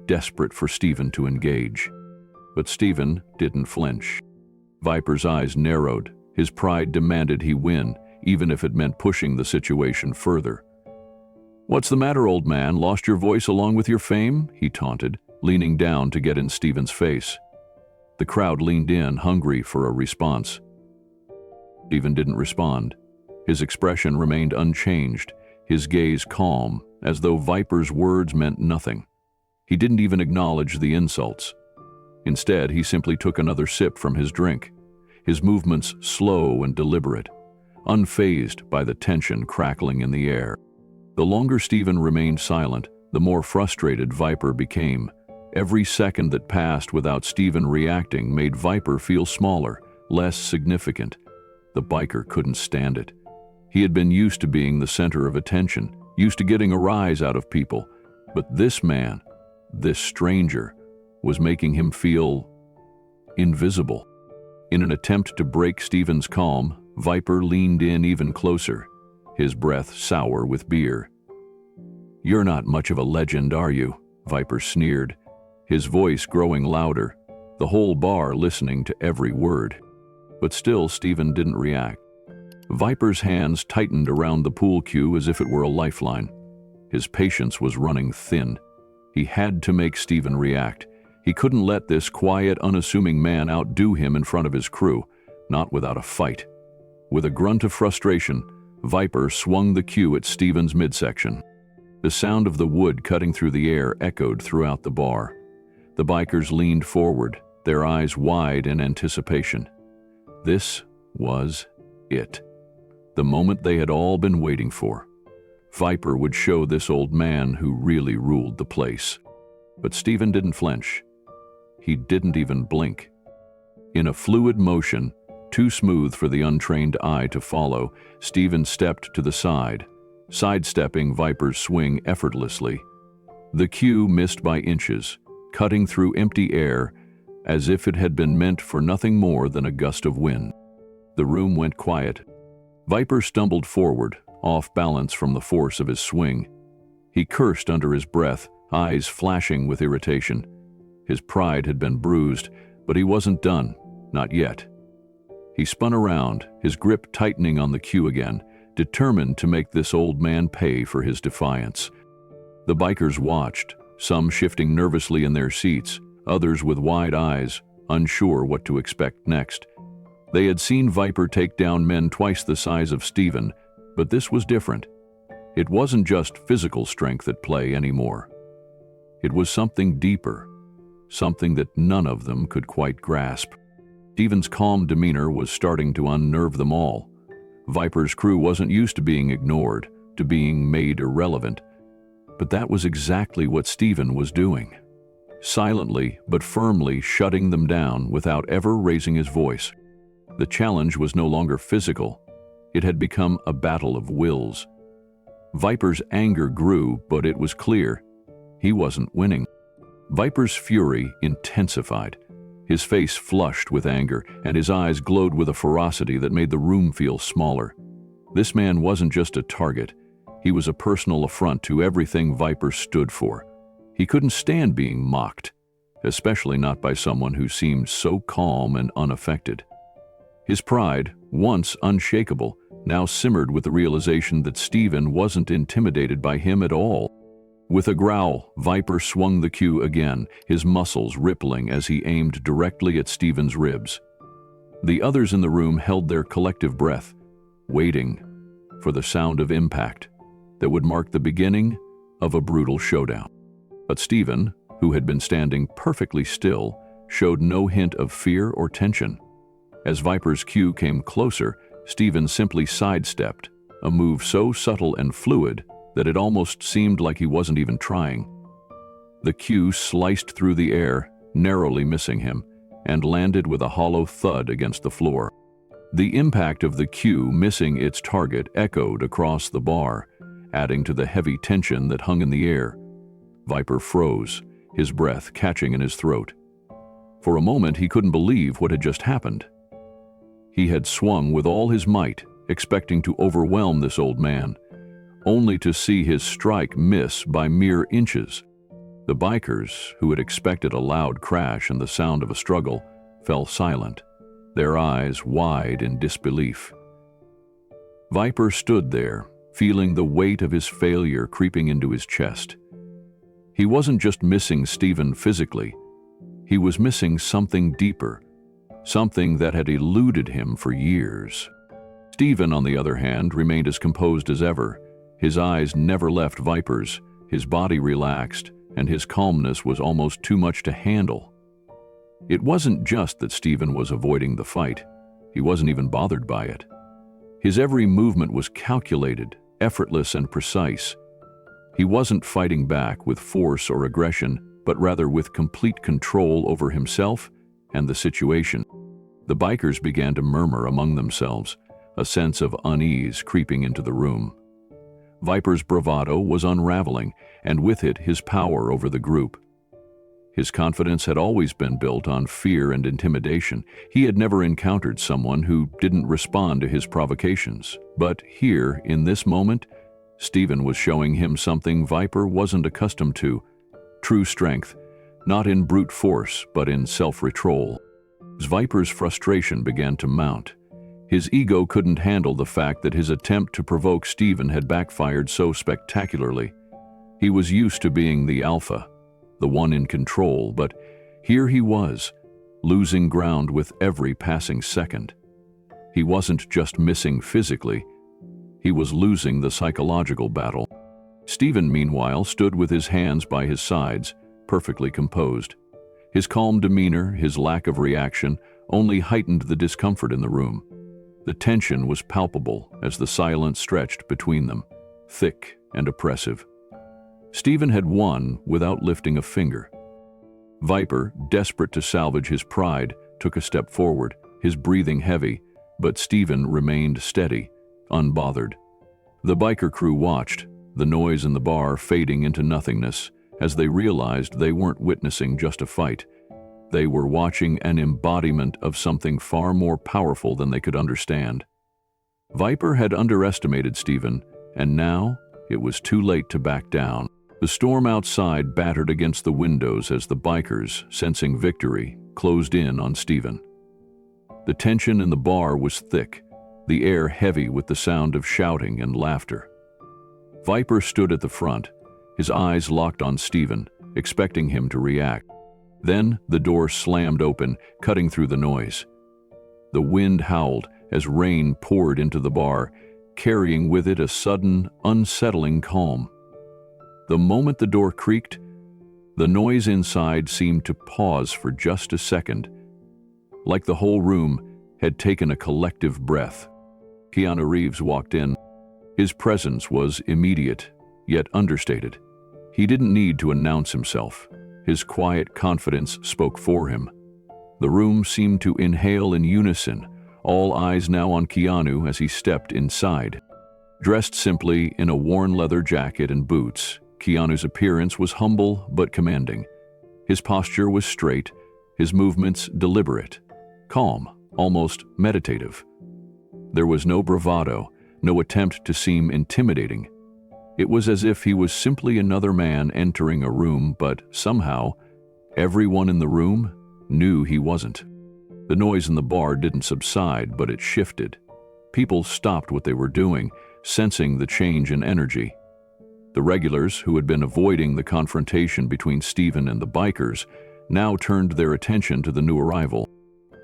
desperate for Stephen to engage. But Stephen didn't flinch. Viper's eyes narrowed. His pride demanded he win, even if it meant pushing the situation further. "What's the matter, old man? Lost your voice along with your fame?" he taunted, leaning down to get in Stephen's face. The crowd leaned in, hungry for a response. Stephen didn't respond. His expression remained unchanged, his gaze calm, as though Viper's words meant nothing. He didn't even acknowledge the insults. Instead, he simply took another sip from his drink, his movements slow and deliberate, unfazed by the tension crackling in the air. The longer Stephen remained silent, the more frustrated Viper became. Every second that passed without Stephen reacting made Viper feel smaller, less significant. The biker couldn't stand it. He had been used to being the center of attention, used to getting a rise out of people. But this man, this stranger, was making him feel invisible. In an attempt to break Stephen's calm, Viper leaned in even closer, his breath sour with beer. "You're not much of a legend, are you?" Viper sneered, his voice growing louder, the whole bar listening to every word. But still, Stephen didn't react. Viper's hands tightened around the pool cue as if it were a lifeline. His patience was running thin. He had to make Stephen react. He couldn't let this quiet, unassuming man outdo him in front of his crew, not without a fight. With a grunt of frustration, Viper swung the cue at Stephen's midsection. The sound of the wood cutting through the air echoed throughout the bar. The bikers leaned forward, their eyes wide in anticipation. This was it. The moment they had all been waiting for. Viper would show this old man who really ruled the place. But Stephen didn't flinch. He didn't even blink. In a fluid motion, too smooth for the untrained eye to follow, Stephen stepped to the side, sidestepping Viper's swing effortlessly. The cue missed by inches, cutting through empty air as if it had been meant for nothing more than a gust of wind. The room went quiet. Viper stumbled forward, off balance from the force of his swing. He cursed under his breath, eyes flashing with irritation. His pride had been bruised, but he wasn't done, not yet. He spun around, his grip tightening on the cue again, determined to make this old man pay for his defiance. The bikers watched, some shifting nervously in their seats, others with wide eyes, unsure what to expect next. They had seen Viper take down men twice the size of Stephen, but this was different. It wasn't just physical strength at play anymore. It was something deeper, something that none of them could quite grasp. Stephen's calm demeanor was starting to unnerve them all. Viper's crew wasn't used to being ignored, to being made irrelevant. But that was exactly what Stephen was doing. silently but firmly shutting them down without ever raising his voice. The challenge was no longer physical. It had become a battle of wills. Viper's anger grew, but it was clear he wasn't winning. Viper's fury intensified. His face flushed with anger, and his eyes glowed with a ferocity that made the room feel smaller. This man wasn't just a target. He was a personal affront to everything Viper stood for. He couldn't stand being mocked, especially not by someone who seemed so calm and unaffected. His pride, once unshakable, now simmered with the realization that Stephen wasn't intimidated by him at all. With a growl, Viper swung the cue again, his muscles rippling as he aimed directly at Stephen's ribs. The others in the room held their collective breath, waiting for the sound of impact that would mark the beginning of a brutal showdown. But Stephen, who had been standing perfectly still, showed no hint of fear or tension. As Viper's cue came closer, Stephen simply sidestepped, a move so subtle and fluid that it almost seemed like he wasn't even trying. The cue sliced through the air, narrowly missing him, and landed with a hollow thud against the floor. The impact of the cue missing its target echoed across the bar, adding to the heavy tension that hung in the air. Viper froze, his breath catching in his throat. For a moment, he couldn't believe what had just happened. He had swung with all his might, expecting to overwhelm this old man, only to see his strike miss by mere inches. The bikers, who had expected a loud crash and the sound of a struggle, fell silent, their eyes wide in disbelief. Viper stood there, feeling the weight of his failure creeping into his chest. He wasn't just missing Stephen physically. He was missing something deeper, something that had eluded him for years. Stephen, on the other hand, remained as composed as ever. His eyes never left Viper's, his body relaxed, and his calmness was almost too much to handle. It wasn't just that Stephen was avoiding the fight. He wasn't even bothered by it. His every movement was calculated, effortless, and precise. He wasn't fighting back with force or aggression, but rather with complete control over himself and the situation. The bikers began to murmur among themselves, a sense of unease creeping into the room. Viper's bravado was unraveling, and with it his power over the group. His confidence had always been built on fear and intimidation. He had never encountered someone who didn't respond to his provocations. But here, in this moment, Stephen was showing him something Viper wasn't accustomed to: true strength, not in brute force, but in self-control. Viper's frustration began to mount. His ego couldn't handle the fact that his attempt to provoke Stephen had backfired so spectacularly. He was used to being the alpha, the one in control, but here he was, losing ground with every passing second. He wasn't just missing physically, he was losing the psychological battle. Stephen, meanwhile, stood with his hands by his sides, perfectly composed. His calm demeanor, his lack of reaction, only heightened the discomfort in the room. The tension was palpable as the silence stretched between them, thick and oppressive. Stephen had won without lifting a finger. Viper, desperate to salvage his pride, took a step forward, his breathing heavy, but Stephen remained steady, unbothered. The biker crew watched, the noise in the bar fading into nothingness, as they realized they weren't witnessing just a fight. They were watching an embodiment of something far more powerful than they could understand. Viper had underestimated Stephen, and now it was too late to back down. The storm outside battered against the windows as the bikers, sensing victory, closed in on Stephen. The tension in the bar was thick, the air heavy with the sound of shouting and laughter. Viper stood at the front, his eyes locked on Stephen, expecting him to react. Then the door slammed open, cutting through the noise. The wind howled as rain poured into the bar, carrying with it a sudden, unsettling calm. The moment the door creaked, the noise inside seemed to pause for just a second, like the whole room had taken a collective breath. Keanu Reeves walked in. His presence was immediate, yet understated. He didn't need to announce himself. His quiet confidence spoke for him. The room seemed to inhale in unison, all eyes now on Keanu as he stepped inside. Dressed simply in a worn leather jacket and boots, Keanu's appearance was humble but commanding. His posture was straight, his movements deliberate, calm, almost meditative. There was no bravado, no attempt to seem intimidating. It was as if he was simply another man entering a room, but somehow, everyone in the room knew he wasn't. The noise in the bar didn't subside, but it shifted. People stopped what they were doing, sensing the change in energy. The regulars, who had been avoiding the confrontation between Steven and the bikers, now turned their attention to the new arrival.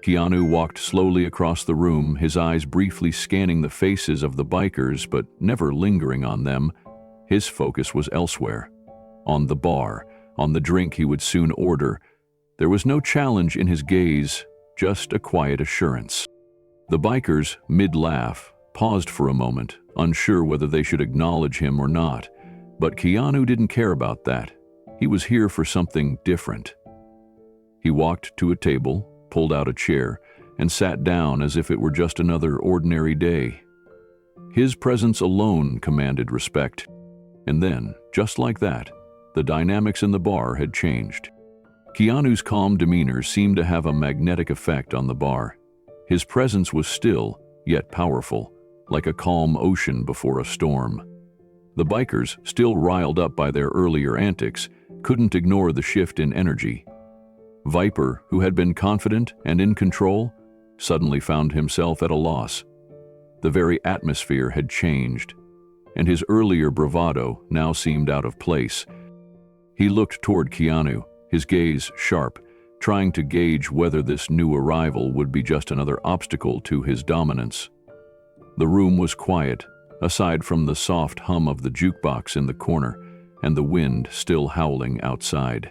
Keanu walked slowly across the room, his eyes briefly scanning the faces of the bikers, but never lingering on them. His focus was elsewhere. On the bar, on the drink he would soon order. There was no challenge in his gaze, just a quiet assurance. The bikers, mid-laugh, paused for a moment, unsure whether they should acknowledge him or not. But Keanu didn't care about that. He was here for something different. He walked to a table, pulled out a chair, and sat down as if it were just another ordinary day. His presence alone commanded respect. And then, just like that, the dynamics in the bar had changed. Keanu's calm demeanor seemed to have a magnetic effect on the bar. His presence was still, yet powerful, like a calm ocean before a storm. The bikers, still riled up by their earlier antics, couldn't ignore the shift in energy. Viper, who had been confident and in control, suddenly found himself at a loss. The very atmosphere had changed, and his earlier bravado now seemed out of place. He looked toward Keanu, his gaze sharp, trying to gauge whether this new arrival would be just another obstacle to his dominance. The room was quiet, aside from the soft hum of the jukebox in the corner and the wind still howling outside.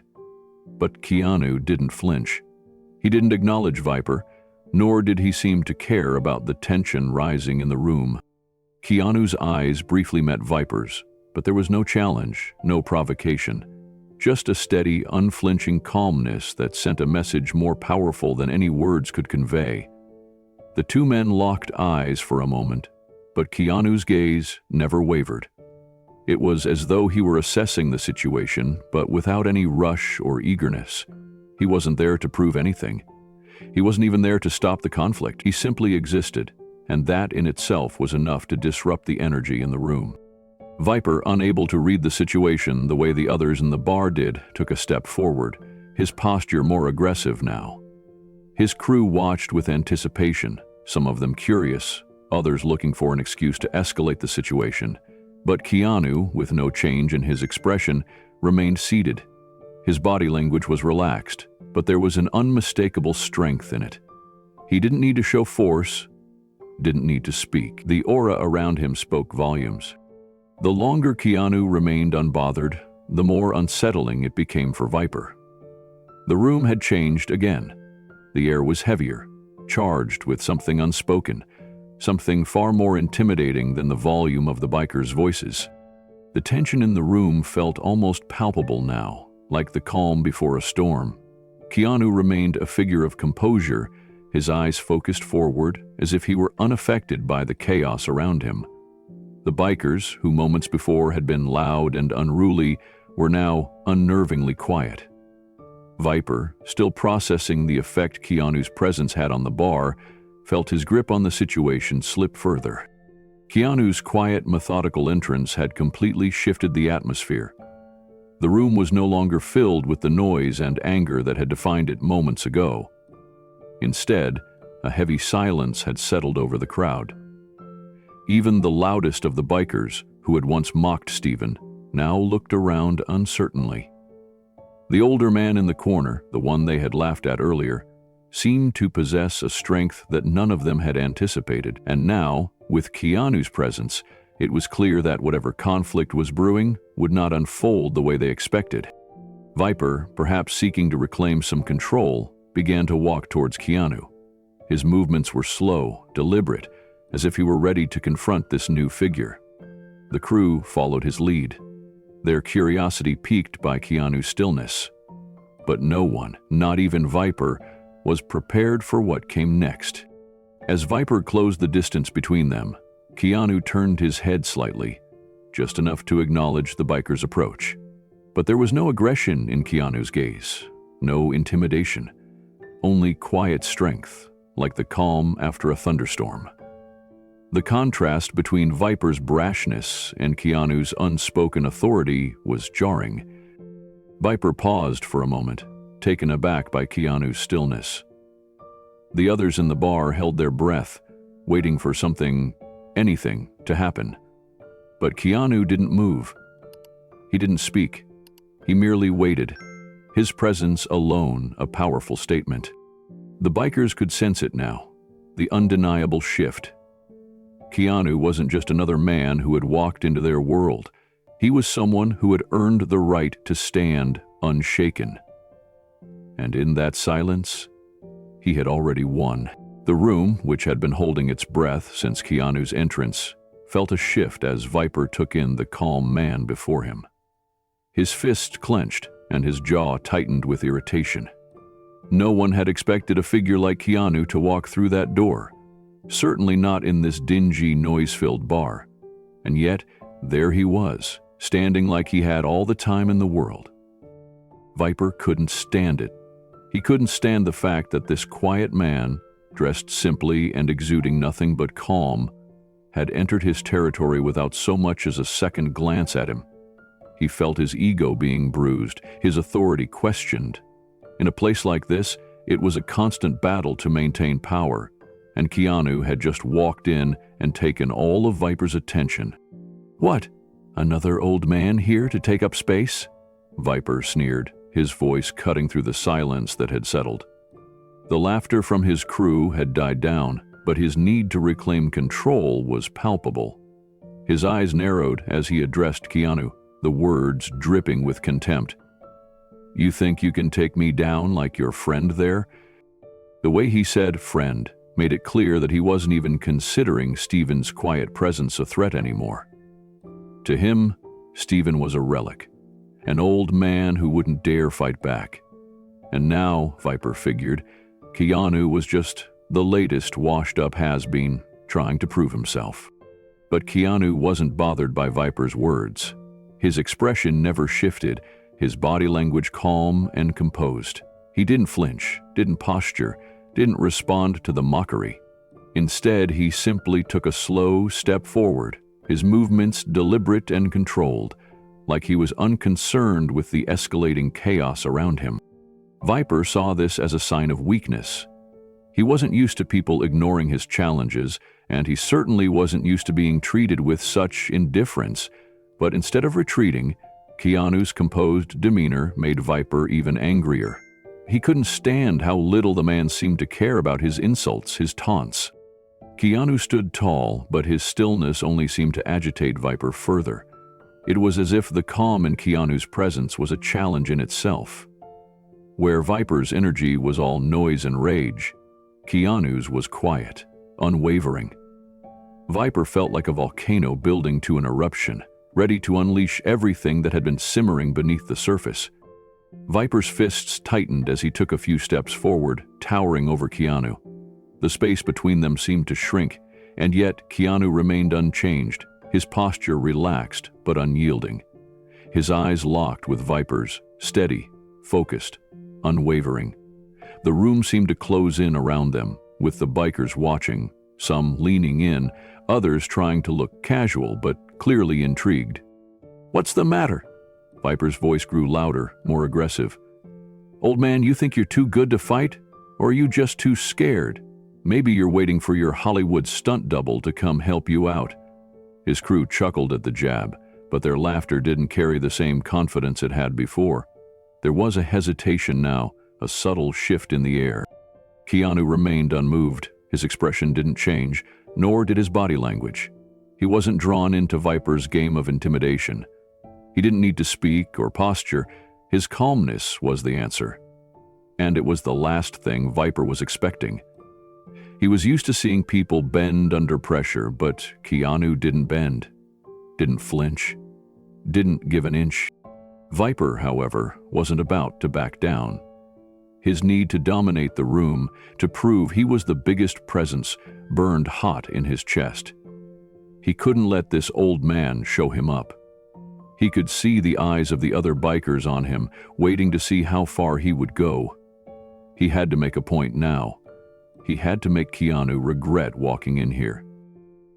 But Keanu didn't flinch. He didn't acknowledge Viper, nor did he seem to care about the tension rising in the room. Keanu's eyes briefly met Viper's, but there was no challenge, no provocation. Just a steady, unflinching calmness that sent a message more powerful than any words could convey. The two men locked eyes for a moment, but Keanu's gaze never wavered. It was as though he were assessing the situation, but without any rush or eagerness. He wasn't there to prove anything. He wasn't even there to stop the conflict. He simply existed, and that in itself was enough to disrupt the energy in the room. Viper, unable to read the situation the way the others in the bar did, took a step forward, his posture more aggressive now. His crew watched with anticipation, some of them curious, others looking for an excuse to escalate the situation. But Keanu, with no change in his expression, remained seated. His body language was relaxed, but there was an unmistakable strength in it. He didn't need to show force, didn't need to speak. The aura around him spoke volumes. The longer Keanu remained unbothered, the more unsettling it became for Viper. The room had changed again. The air was heavier, charged with something unspoken, something far more intimidating than the volume of the bikers' voices. The tension in the room felt almost palpable now, like the calm before a storm. Keanu remained a figure of composure, his eyes focused forward as if he were unaffected by the chaos around him. The bikers, who moments before had been loud and unruly, were now unnervingly quiet. Viper, still processing the effect Keanu's presence had on the bar, felt his grip on the situation slip further. Keanu's quiet, methodical entrance had completely shifted the atmosphere. The room was no longer filled with the noise and anger that had defined it moments ago. Instead, a heavy silence had settled over the crowd. Even the loudest of the bikers, who had once mocked Steven, now looked around uncertainly. The older man in the corner, the one they had laughed at earlier, seemed to possess a strength that none of them had anticipated, and now, with Keanu's presence, it was clear that whatever conflict was brewing would not unfold the way they expected. Viper, perhaps seeking to reclaim some control, began to walk towards Keanu. His movements were slow, deliberate, as if he were ready to confront this new figure. The crew followed his lead, their curiosity piqued by Keanu's stillness. but no one, not even Viper, was prepared for what came next. As Viper closed the distance between them, Keanu turned his head slightly, just enough to acknowledge the biker's approach. But there was no aggression in Keanu's gaze, no intimidation, only quiet strength, like the calm after a thunderstorm. The contrast between Viper's brashness and Keanu's unspoken authority was jarring. Viper paused for a moment, taken aback by Keanu's stillness. The others in the bar held their breath, waiting for anything, to happen. But Keanu didn't move. He didn't speak. He merely waited, his presence alone a powerful statement. The bikers could sense it now, the undeniable shift. Keanu wasn't just another man who had walked into their world. He was someone who had earned the right to stand unshaken. And in that silence, he had already won. The room, which had been holding its breath since Keanu's entrance, felt a shift as Viper took in the calm man before him. His fist clenched and his jaw tightened with irritation. No one had expected a figure like Keanu to walk through that door, certainly not in this dingy, noise-filled bar. And yet, there he was, standing like he had all the time in the world. Viper couldn't stand it. He couldn't stand the fact that this quiet man, dressed simply and exuding nothing but calm, had entered his territory without so much as a second glance at him. He felt his ego being bruised, his authority questioned. In a place like this, it was a constant battle to maintain power, and Keanu had just walked in and taken all of Viper's attention. "What? Another old man here to take up space?" Viper sneered, his voice cutting through the silence that had settled. The laughter from his crew had died down, but his need to reclaim control was palpable. His eyes narrowed as he addressed Keanu, the words dripping with contempt. "You think you can take me down like your friend there?" The way he said "friend" made it clear that he wasn't even considering Steven's quiet presence a threat anymore. To him, Steven was a relic, an old man who wouldn't dare fight back. And now, Viper figured, Keanu was just the latest washed-up has-been trying to prove himself. But Keanu wasn't bothered by Viper's words. His expression never shifted, his body language calm and composed. He didn't flinch, didn't posture, didn't respond to the mockery. Instead, he simply took a slow step forward, his movements deliberate and controlled, like he was unconcerned with the escalating chaos around him. Viper saw this as a sign of weakness. He wasn't used to people ignoring his challenges, and he certainly wasn't used to being treated with such indifference. But instead of retreating, Keanu's composed demeanor made Viper even angrier. He couldn't stand how little the man seemed to care about his insults, his taunts. Keanu stood tall, but his stillness only seemed to agitate Viper further. It was as if the calm in Keanu's presence was a challenge in itself. Where Viper's energy was all noise and rage, Keanu's was quiet, unwavering. Viper felt like a volcano building to an eruption, ready to unleash everything that had been simmering beneath the surface. Viper's fists tightened as he took a few steps forward, towering over Keanu. The space between them seemed to shrink, and yet Keanu remained unchanged, his posture relaxed but unyielding. His eyes locked with Viper's, steady, focused, unwavering. The room seemed to close in around them, with the bikers watching, some leaning in, others trying to look casual but clearly intrigued. "What's the matter?" Viper's voice grew louder, more aggressive. "Old man, you think you're too good to fight? Or are you just too scared? Maybe you're waiting for your Hollywood stunt double to come help you out." His crew chuckled at the jab, but their laughter didn't carry the same confidence it had before. There was a hesitation now, a subtle shift in the air. Keanu remained unmoved. His expression didn't change, nor did his body language. He wasn't drawn into Viper's game of intimidation. He didn't need to speak or posture. His calmness was the answer. And it was the last thing Viper was expecting. He was used to seeing people bend under pressure, but Keanu didn't bend, didn't flinch, didn't give an inch. Viper, however, wasn't about to back down. His need to dominate the room, to prove he was the biggest presence, burned hot in his chest. He couldn't let this old man show him up. He could see the eyes of the other bikers on him, waiting to see how far he would go. He had to make a point now. He had to make Keanu regret walking in here.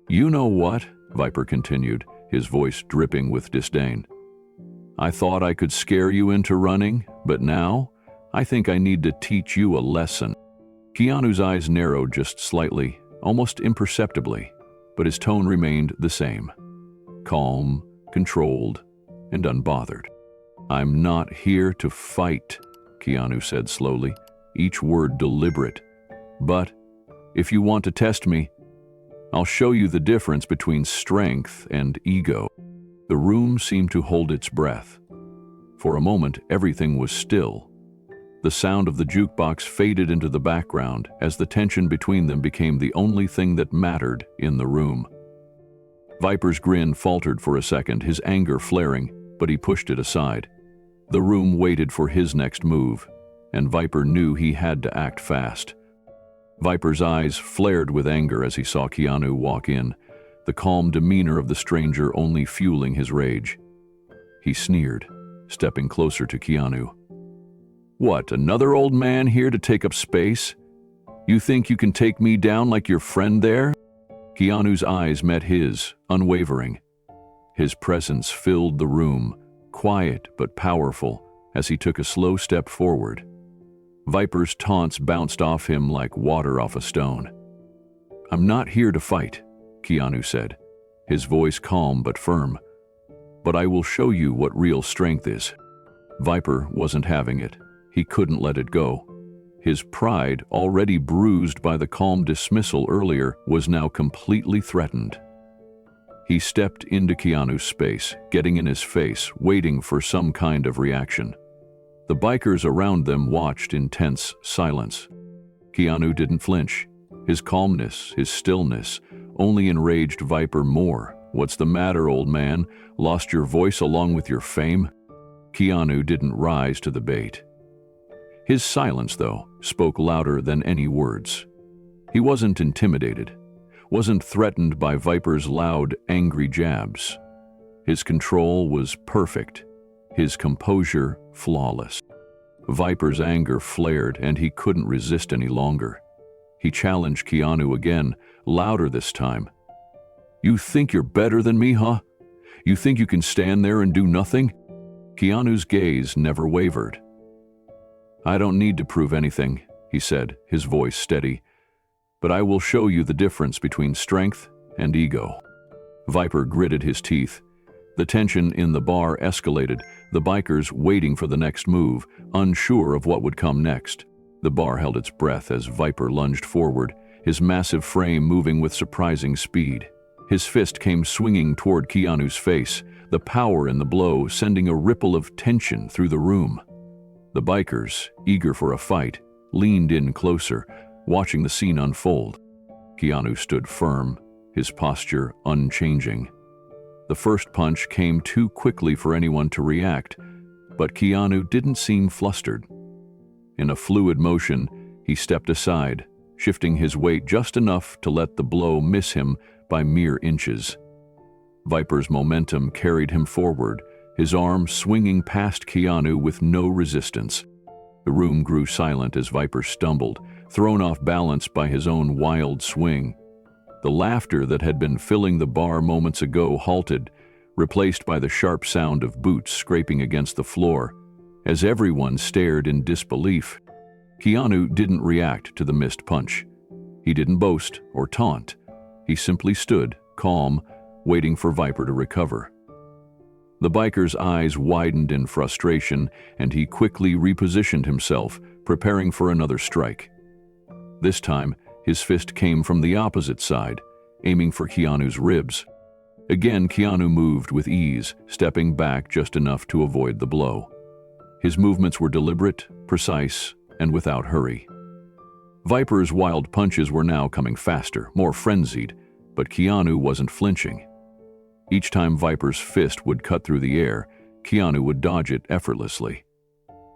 "You know what?" Viper continued, his voice dripping with disdain. "I thought I could scare you into running, but now I think I need to teach you a lesson." Keanu's eyes narrowed just slightly, almost imperceptibly, but his tone remained the same. Calm, controlled, and unbothered. "I'm not here to fight," Keanu said slowly, each word deliberate. "But if you want to test me, I'll show you the difference between strength and ego." The room seemed to hold its breath. For a moment, everything was still. The sound of the jukebox faded into the background as the tension between them became the only thing that mattered in the room. Viper's grin faltered for a second, his anger flaring, but he pushed it aside. The room waited for his next move, and Viper knew he had to act fast. Viper's eyes flared with anger as he saw Keanu walk in, the calm demeanor of the stranger only fueling his rage. He sneered, stepping closer to Keanu. "What, another old man here to take up space? You think you can take me down like your friend there?" Keanu's eyes met his, unwavering. His presence filled the room, quiet but powerful, as he took a slow step forward. Viper's taunts bounced off him like water off a stone. "I'm not here to fight," Keanu said, his voice calm but firm. "But I will show you what real strength is." Viper wasn't having it. He couldn't let it go. His pride, already bruised by the calm dismissal earlier, was now completely threatened. He stepped into Keanu's space, getting in his face, waiting for some kind of reaction. The bikers around them watched in tense silence. Keanu didn't flinch. His calmness, his stillness, only enraged Viper more. "What's the matter, old man? Lost your voice along with your fame?" Keanu didn't rise to the bait. His silence, though, spoke louder than any words. He wasn't intimidated, wasn't threatened by Viper's loud, angry jabs. His control was perfect, his composure flawless. Viper's anger flared, and he couldn't resist any longer. He challenged Keanu again, louder this time. "You think you're better than me, huh? You think you can stand there and do nothing?" Keanu's gaze never wavered. "I don't need to prove anything," he said, his voice steady. "But I will show you the difference between strength and ego." Viper gritted his teeth. The tension in the bar escalated, the bikers waiting for the next move, unsure of what would come next. The bar held its breath as Viper lunged forward, his massive frame moving with surprising speed. His fist came swinging toward Keanu's face, the power in the blow sending a ripple of tension through the room. The bikers, eager for a fight, leaned in closer, watching the scene unfold. Keanu stood firm, his posture unchanging. The first punch came too quickly for anyone to react, but Keanu didn't seem flustered. In a fluid motion, he stepped aside, shifting his weight just enough to let the blow miss him by mere inches. Viper's momentum carried him forward, his arm swinging past Keanu with no resistance. The room grew silent as Viper stumbled, thrown off balance by his own wild swing. The laughter that had been filling the bar moments ago halted, replaced by the sharp sound of boots scraping against the floor, as everyone stared in disbelief. Keanu didn't react to the missed punch. He didn't boast or taunt. He simply stood, calm, waiting for Viper to recover. The biker's eyes widened in frustration, and he quickly repositioned himself, preparing for another strike. This time, his fist came from the opposite side, aiming for Keanu's ribs. Again, Keanu moved with ease, stepping back just enough to avoid the blow. His movements were deliberate, precise, and without hurry. Viper's wild punches were now coming faster, more frenzied, but Keanu wasn't flinching. Each time Viper's fist would cut through the air, Keanu would dodge it effortlessly.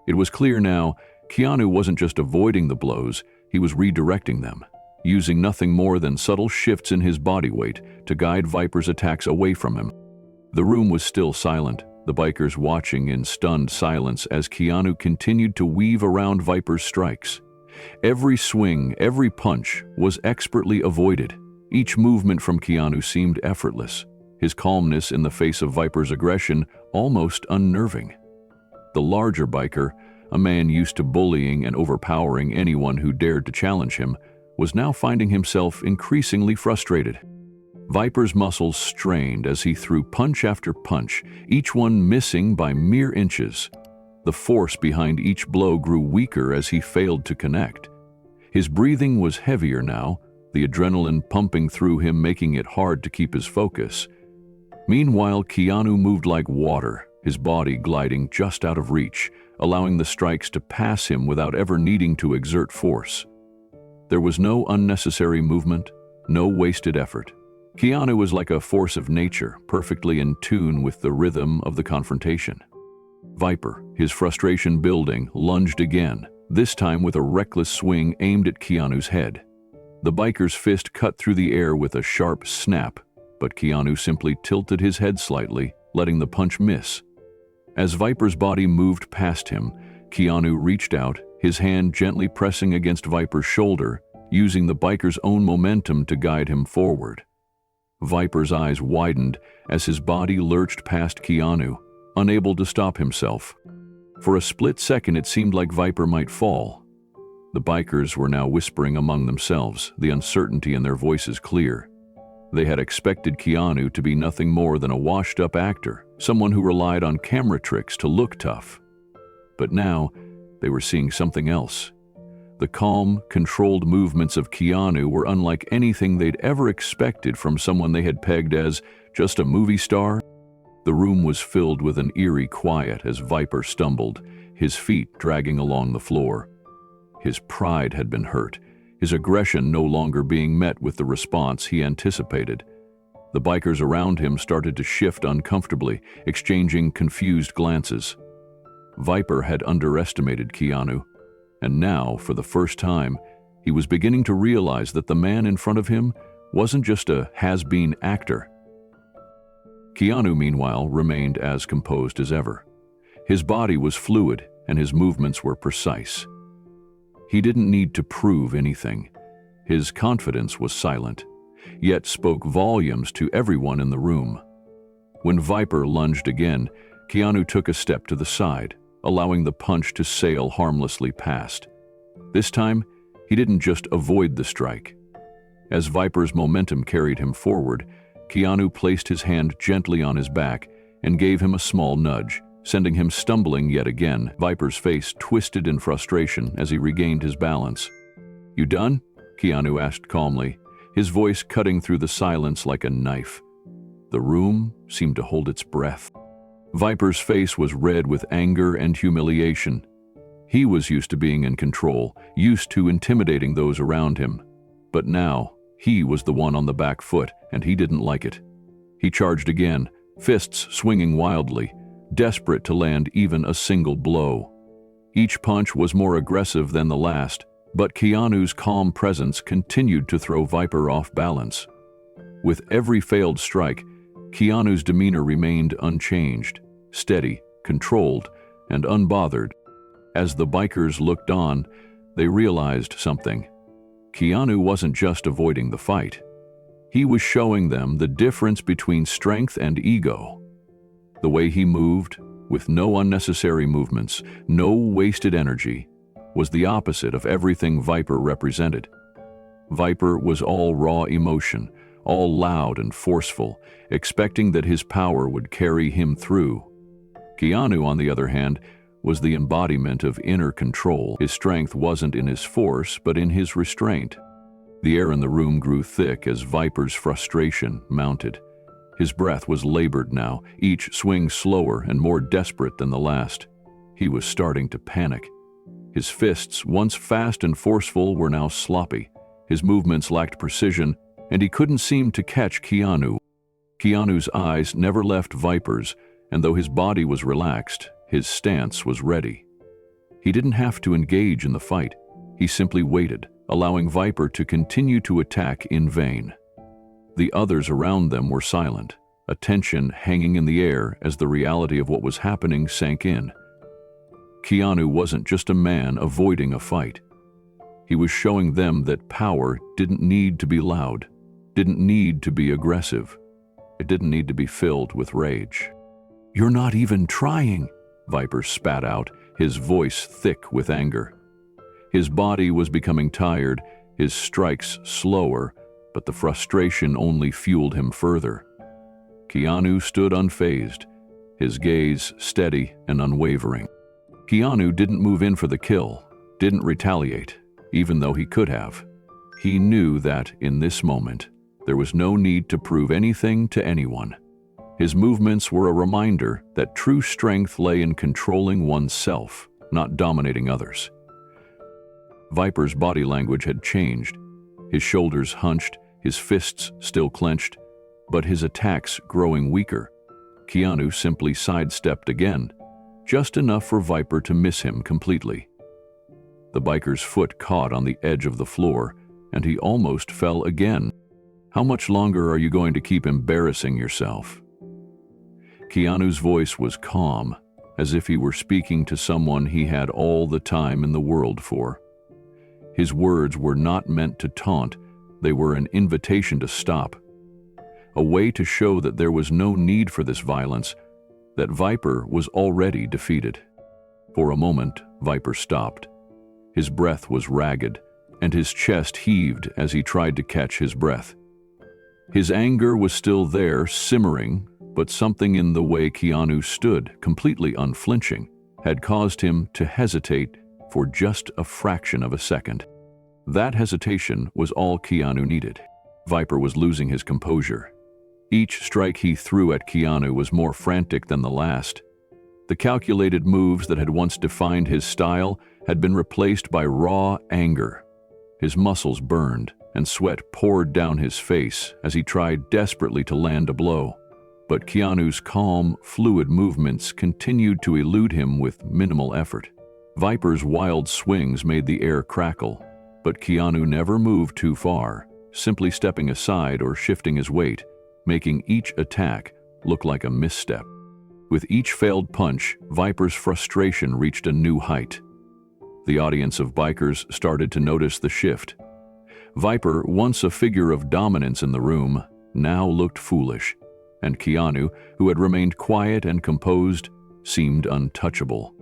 It was clear now, Keanu wasn't just avoiding the blows, he was redirecting them, using nothing more than subtle shifts in his body weight to guide Viper's attacks away from him. The room was still silent, the bikers watching in stunned silence as Keanu continued to weave around Viper's strikes. Every swing, every punch was expertly avoided. Each movement from Keanu seemed effortless, his calmness in the face of Viper's aggression almost unnerving. The larger biker, a man used to bullying and overpowering anyone who dared to challenge him, was now finding himself increasingly frustrated. Viper's muscles strained as he threw punch after punch, each one missing by mere inches. The force behind each blow grew weaker as he failed to connect. His breathing was heavier now, the adrenaline pumping through him making it hard to keep his focus. Meanwhile, Keanu moved like water, his body gliding just out of reach, allowing the strikes to pass him without ever needing to exert force. There was no unnecessary movement, no wasted effort. Keanu was like a force of nature, perfectly in tune with the rhythm of the confrontation. Viper, his frustration building, lunged again, this time with a reckless swing aimed at Keanu's head. The biker's fist cut through the air with a sharp snap, but Keanu simply tilted his head slightly, letting the punch miss. As Viper's body moved past him, Keanu reached out, his hand gently pressing against Viper's shoulder, using the biker's own momentum to guide him forward. Viper's eyes widened as his body lurched past Keanu, unable to stop himself. For a split second it seemed like Viper might fall. The bikers were now whispering among themselves, the uncertainty in their voices clear. They had expected Keanu to be nothing more than a washed-up actor, someone who relied on camera tricks to look tough. But now, they were seeing something else. The calm, controlled movements of Keanu were unlike anything they'd ever expected from someone they had pegged as just a movie star. The room was filled with an eerie quiet as Viper stumbled, his feet dragging along the floor. His pride had been hurt, his aggression no longer being met with the response he anticipated. The bikers around him started to shift uncomfortably, exchanging confused glances. Viper had underestimated Keanu, and now, for the first time, he was beginning to realize that the man in front of him wasn't just a has-been actor. Keanu, meanwhile, remained as composed as ever. His body was fluid, and his movements were precise. He didn't need to prove anything. His confidence was silent, yet spoke volumes to everyone in the room. When Viper lunged again, Keanu took a step to the side, allowing the punch to sail harmlessly past. This time, he didn't just avoid the strike. As Viper's momentum carried him forward, Keanu placed his hand gently on his back and gave him a small nudge, sending him stumbling yet again. Viper's face twisted in frustration as he regained his balance. "You done?" Keanu asked calmly, his voice cutting through the silence like a knife. The room seemed to hold its breath. Viper's face was red with anger and humiliation. He was used to being in control, used to intimidating those around him. But now, he was the one on the back foot, and he didn't like it. He charged again, fists swinging wildly, desperate to land even a single blow. Each punch was more aggressive than the last, but Keanu's calm presence continued to throw Viper off balance. With every failed strike, Keanu's demeanor remained unchanged, steady, controlled, and unbothered. As the bikers looked on, they realized something. Keanu wasn't just avoiding the fight. He was showing them the difference between strength and ego. The way he moved, with no unnecessary movements, no wasted energy, was the opposite of everything Viper represented. Viper was all raw emotion, all loud and forceful, expecting that his power would carry him through. Keanu, on the other hand, was the embodiment of inner control. His strength wasn't in his force, but in his restraint. The air in the room grew thick as Viper's frustration mounted. His breath was labored now, each swing slower and more desperate than the last. He was starting to panic. His fists, once fast and forceful, were now sloppy. His movements lacked precision, and he couldn't seem to catch Keanu. Keanu's eyes never left Viper's, and though his body was relaxed, his stance was ready. He didn't have to engage in the fight. He simply waited, allowing Viper to continue to attack in vain. The others around them were silent, a tension hanging in the air as the reality of what was happening sank in. Keanu wasn't just a man avoiding a fight. He was showing them that power didn't need to be loud, didn't need to be aggressive. It didn't need to be filled with rage. "You're not even trying," Viper spat out, his voice thick with anger. His body was becoming tired, his strikes slower, but the frustration only fueled him further. Keanu stood unfazed, his gaze steady and unwavering. Keanu didn't move in for the kill, didn't retaliate, even though he could have. He knew that, in this moment, there was no need to prove anything to anyone. His movements were a reminder that true strength lay in controlling oneself, not dominating others. Viper's body language had changed. His shoulders hunched, his fists still clenched, but his attacks growing weaker. Keanu simply sidestepped again, just enough for Viper to miss him completely. The biker's foot caught on the edge of the floor, and he almost fell again. "How much longer are you going to keep embarrassing yourself?" Keanu's voice was calm, as if he were speaking to someone he had all the time in the world for. His words were not meant to taunt, they were an invitation to stop. A way to show that there was no need for this violence, that Viper was already defeated. For a moment, Viper stopped. His breath was ragged, and his chest heaved as he tried to catch his breath. His anger was still there, simmering, but something in the way Keanu stood, completely unflinching, had caused him to hesitate for just a fraction of a second. That hesitation was all Keanu needed. Viper was losing his composure. Each strike he threw at Keanu was more frantic than the last. The calculated moves that had once defined his style had been replaced by raw anger. His muscles burned, and sweat poured down his face as he tried desperately to land a blow. But Keanu's calm, fluid movements continued to elude him with minimal effort. Viper's wild swings made the air crackle, but Keanu never moved too far, simply stepping aside or shifting his weight, making each attack look like a misstep. With each failed punch, Viper's frustration reached a new height. The audience of bikers started to notice the shift. Viper, once a figure of dominance in the room, now looked foolish, and Keanu, who had remained quiet and composed, seemed untouchable.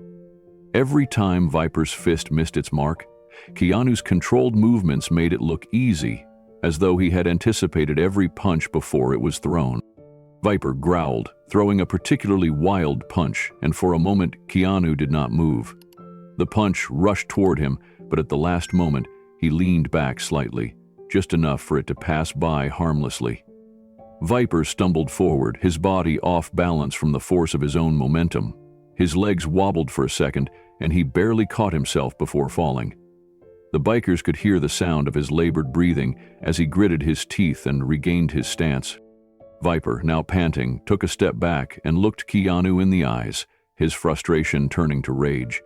Every time Viper's fist missed its mark, Keanu's controlled movements made it look easy, as though he had anticipated every punch before it was thrown. Viper growled, throwing a particularly wild punch, and for a moment Keanu did not move. The punch rushed toward him, but at the last moment he leaned back slightly, just enough for it to pass by harmlessly. Viper stumbled forward, his body off balance from the force of his own momentum. His legs wobbled for a second, and he barely caught himself before falling. The bikers could hear the sound of his labored breathing as he gritted his teeth and regained his stance. Viper, now panting, took a step back and looked Keanu in the eyes, his frustration turning to rage.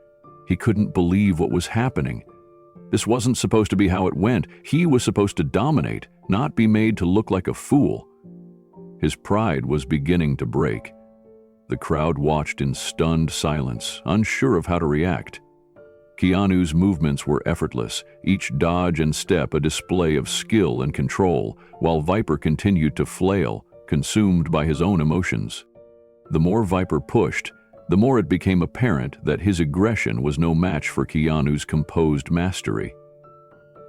He couldn't believe what was happening. This wasn't supposed to be how it went. He was supposed to dominate, not be made to look like a fool. His pride was beginning to break. The crowd watched in stunned silence, unsure of how to react. Keanu's movements were effortless, each dodge and step a display of skill and control, while Viper continued to flail, consumed by his own emotions. The more Viper pushed, the more it became apparent that his aggression was no match for Keanu's composed mastery.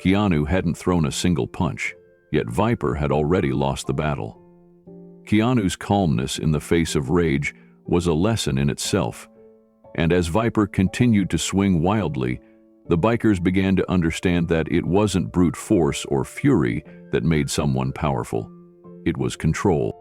Keanu hadn't thrown a single punch, yet Viper had already lost the battle. Keanu's calmness in the face of rage was a lesson in itself, and as Viper continued to swing wildly, the bikers began to understand that it wasn't brute force or fury that made someone powerful. It was control.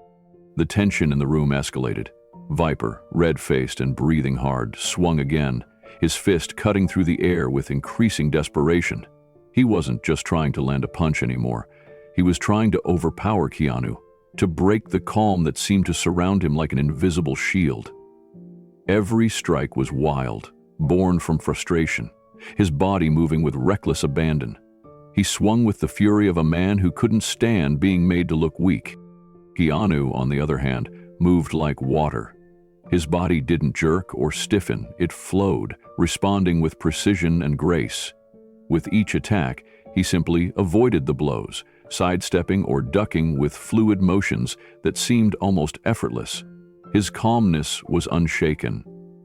The tension in the room escalated. Viper, red-faced and breathing hard, swung again, his fist cutting through the air with increasing desperation. He wasn't just trying to land a punch anymore. He was trying to overpower Keanu, to break the calm that seemed to surround him like an invisible shield. Every strike was wild, born from frustration, his body moving with reckless abandon. He swung with the fury of a man who couldn't stand being made to look weak. Keanu, on the other hand, moved like water. His body didn't jerk or stiffen, it flowed, responding with precision and grace. With each attack, he simply avoided the blows, sidestepping or ducking with fluid motions that seemed almost effortless. His calmness was unshaken.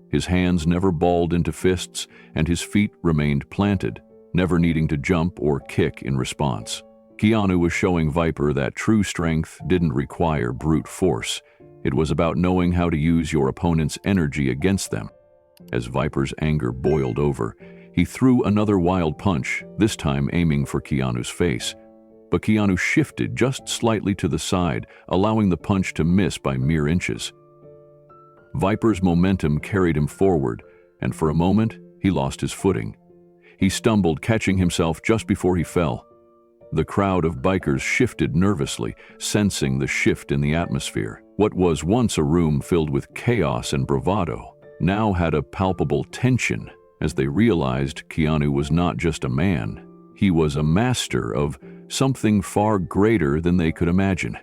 His hands never balled into fists, and his feet remained planted, never needing to jump or kick in response. Keanu was showing Viper that true strength didn't require brute force. It was about knowing how to use your opponent's energy against them. As Viper's anger boiled over, he threw another wild punch, this time aiming for Keanu's face. But Keanu shifted just slightly to the side, allowing the punch to miss by mere inches. Viper's momentum carried him forward, and for a moment, he lost his footing. He stumbled, catching himself just before he fell. The crowd of bikers shifted nervously, sensing the shift in the atmosphere. What was once a room filled with chaos and bravado now had a palpable tension as they realized Keanu was not just a man. He was a master of something far greater than they could imagine.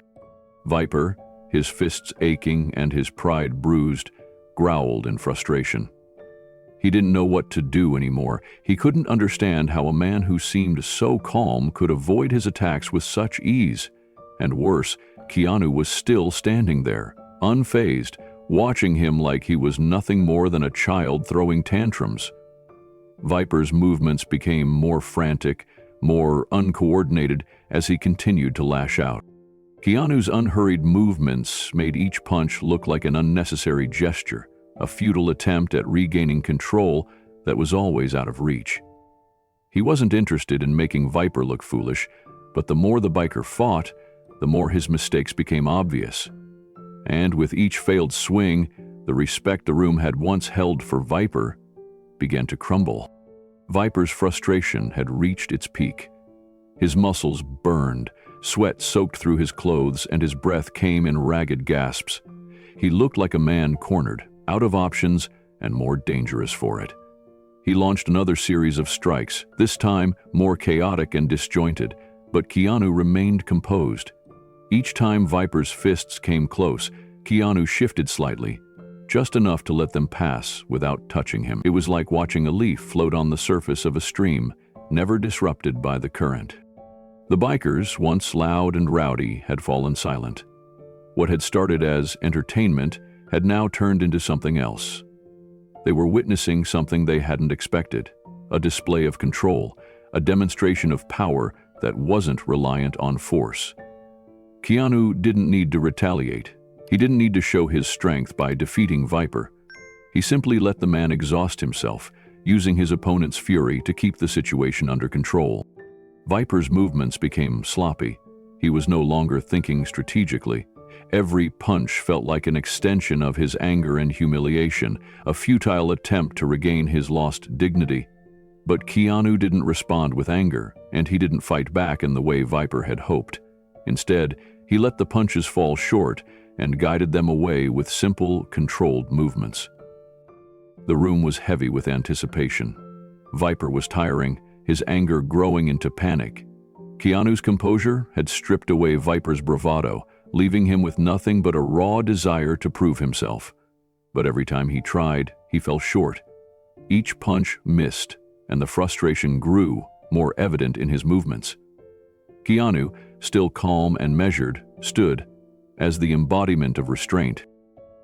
Viper, his fists aching and his pride bruised, growled in frustration. He didn't know what to do anymore. He couldn't understand how a man who seemed so calm could avoid his attacks with such ease. And worse, Keanu was still standing there, unfazed, watching him like he was nothing more than a child throwing tantrums. Viper's movements became more frantic, more uncoordinated as he continued to lash out. Keanu's unhurried movements made each punch look like an unnecessary gesture, a futile attempt at regaining control that was always out of reach. He wasn't interested in making Viper look foolish, but the more the biker fought, the more his mistakes became obvious. And with each failed swing, the respect the room had once held for Viper began to crumble. Viper's frustration had reached its peak. His muscles burned, sweat soaked through his clothes, and his breath came in ragged gasps. He looked like a man cornered, out of options, and more dangerous for it. He launched another series of strikes, this time more chaotic and disjointed, but Keanu remained composed. Each time Viper's fists came close, Keanu shifted slightly, just enough to let them pass without touching him. It was like watching a leaf float on the surface of a stream, never disrupted by the current. The bikers, once loud and rowdy, had fallen silent. What had started as entertainment had now turned into something else. They were witnessing something they hadn't expected, a display of control, a demonstration of power that wasn't reliant on force. Keanu didn't need to retaliate. He didn't need to show his strength by defeating Viper. He simply let the man exhaust himself, using his opponent's fury to keep the situation under control. Viper's movements became sloppy. He was no longer thinking strategically. Every punch felt like an extension of his anger and humiliation, a futile attempt to regain his lost dignity. But Keanu didn't respond with anger, and he didn't fight back in the way Viper had hoped. Instead, he let the punches fall short and guided them away with simple, controlled movements. The room was heavy with anticipation. Viper was tiring, his anger growing into panic. Keanu's composure had stripped away Viper's bravado, leaving him with nothing but a raw desire to prove himself. But every time he tried, he fell short. Each punch missed, and the frustration grew, more evident in his movements. Keanu, still calm and measured, stood as the embodiment of restraint.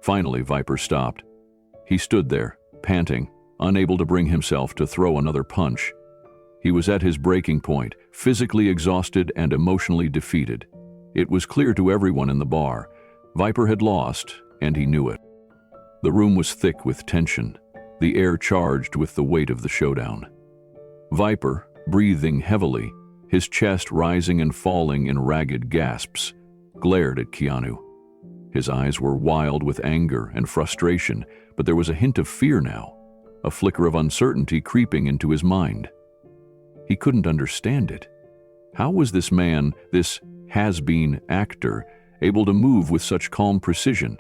Finally, Viper stopped. He stood there, panting, unable to bring himself to throw another punch. He was at his breaking point, physically exhausted and emotionally defeated. It was clear to everyone in the bar. Viper had lost, and he knew it. The room was thick with tension, the air charged with the weight of the showdown. Viper, breathing heavily, his chest rising and falling in ragged gasps, glared at Keanu. His eyes were wild with anger and frustration, but there was a hint of fear now, a flicker of uncertainty creeping into his mind. He couldn't understand it. How was this man, this has-been actor, able to move with such calm precision,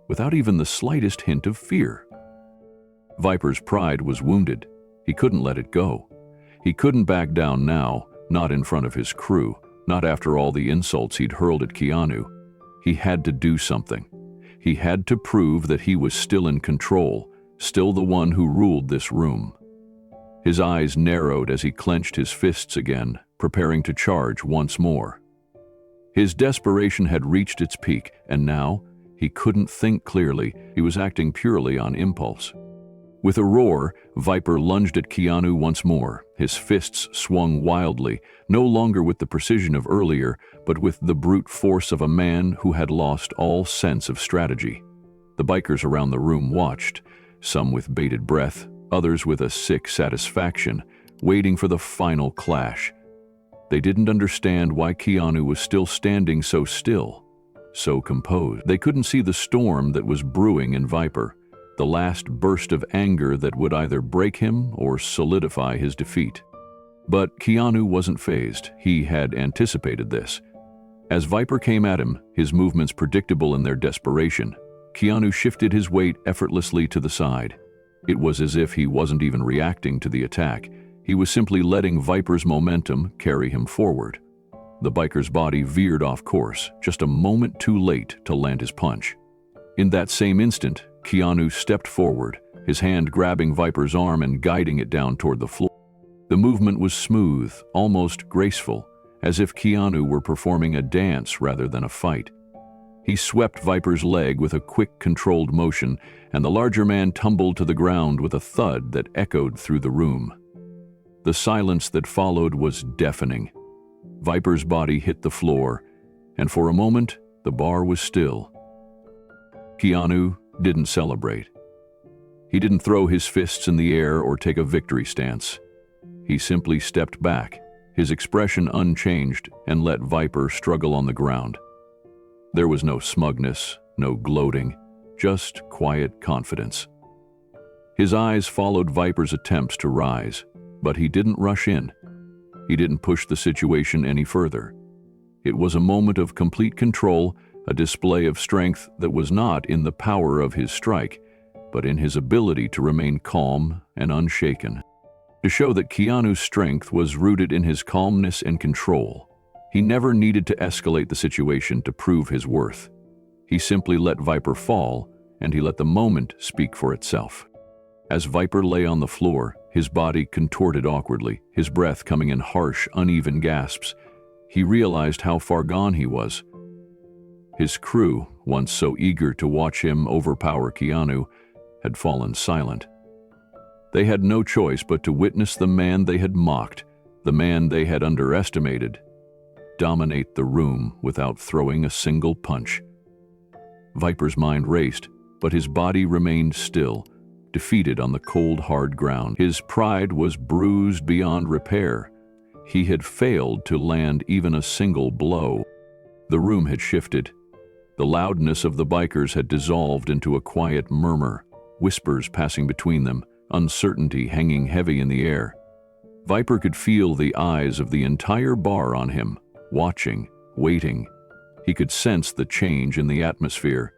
without even the slightest hint of fear? Viper's pride was wounded. He couldn't let it go. He couldn't back down now, not in front of his crew, not after all the insults he'd hurled at Keanu. He had to do something. He had to prove that he was still in control, still the one who ruled this room. His eyes narrowed as he clenched his fists again, preparing to charge once more. His desperation had reached its peak, and now he couldn't think clearly. He was acting purely on impulse. With a roar, Viper lunged at Keanu once more. His fists swung wildly, no longer with the precision of earlier, but with the brute force of a man who had lost all sense of strategy. The bikers around the room watched, some with bated breath, others with a sick satisfaction, waiting for the final clash. They didn't understand why Keanu was still standing so still, so composed. They couldn't see the storm that was brewing in Viper, the last burst of anger that would either break him or solidify his defeat. But Keanu wasn't fazed. He had anticipated this. As Viper came at him, his movements predictable in their desperation, Keanu shifted his weight effortlessly to the side. It was as if he wasn't even reacting to the attack. He was simply letting Viper's momentum carry him forward. The biker's body veered off course, just a moment too late to land his punch. In that same instant, Keanu stepped forward, his hand grabbing Viper's arm and guiding it down toward the floor. The movement was smooth, almost graceful, as if Keanu were performing a dance rather than a fight. He swept Viper's leg with a quick, controlled motion, and the larger man tumbled to the ground with a thud that echoed through the room. The silence that followed was deafening. Viper's body hit the floor, and for a moment, the bar was still. Keanu didn't celebrate. He didn't throw his fists in the air or take a victory stance. He simply stepped back, his expression unchanged, and let Viper struggle on the ground. There was no smugness, no gloating, just quiet confidence. His eyes followed Viper's attempts to rise, but he didn't rush in. He didn't push the situation any further. It was a moment of complete control, a display of strength that was not in the power of his strike, but in his ability to remain calm and unshaken. To show that Keanu's strength was rooted in his calmness and control, he never needed to escalate the situation to prove his worth. He simply let Viper fall, and he let the moment speak for itself. As Viper lay on the floor, his body contorted awkwardly, his breath coming in harsh, uneven gasps, he realized how far gone he was. His crew, once so eager to watch him overpower Keanu, had fallen silent. They had no choice but to witness the man they had mocked, the man they had underestimated, dominate the room without throwing a single punch. Viper's mind raced, but his body remained still, defeated on the cold, hard ground. His pride was bruised beyond repair. He had failed to land even a single blow. The room had shifted. The loudness of the bikers had dissolved into a quiet murmur, whispers passing between them, uncertainty hanging heavy in the air. Viper could feel the eyes of the entire bar on him, watching, waiting. He could sense the change in the atmosphere.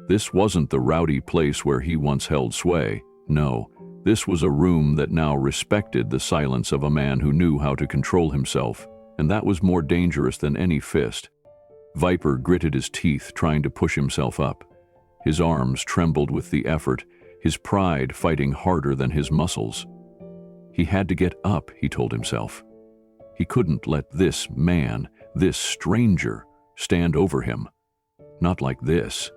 This wasn't the rowdy place where he once held sway. No, this was a room that now respected the silence of a man who knew how to control himself, and that was more dangerous than any fist. Viper gritted his teeth, trying to push himself up. His arms trembled with the effort, his pride fighting harder than his muscles. He had to get up, he told himself. He couldn't let this man, this stranger, stand over him. Not like this.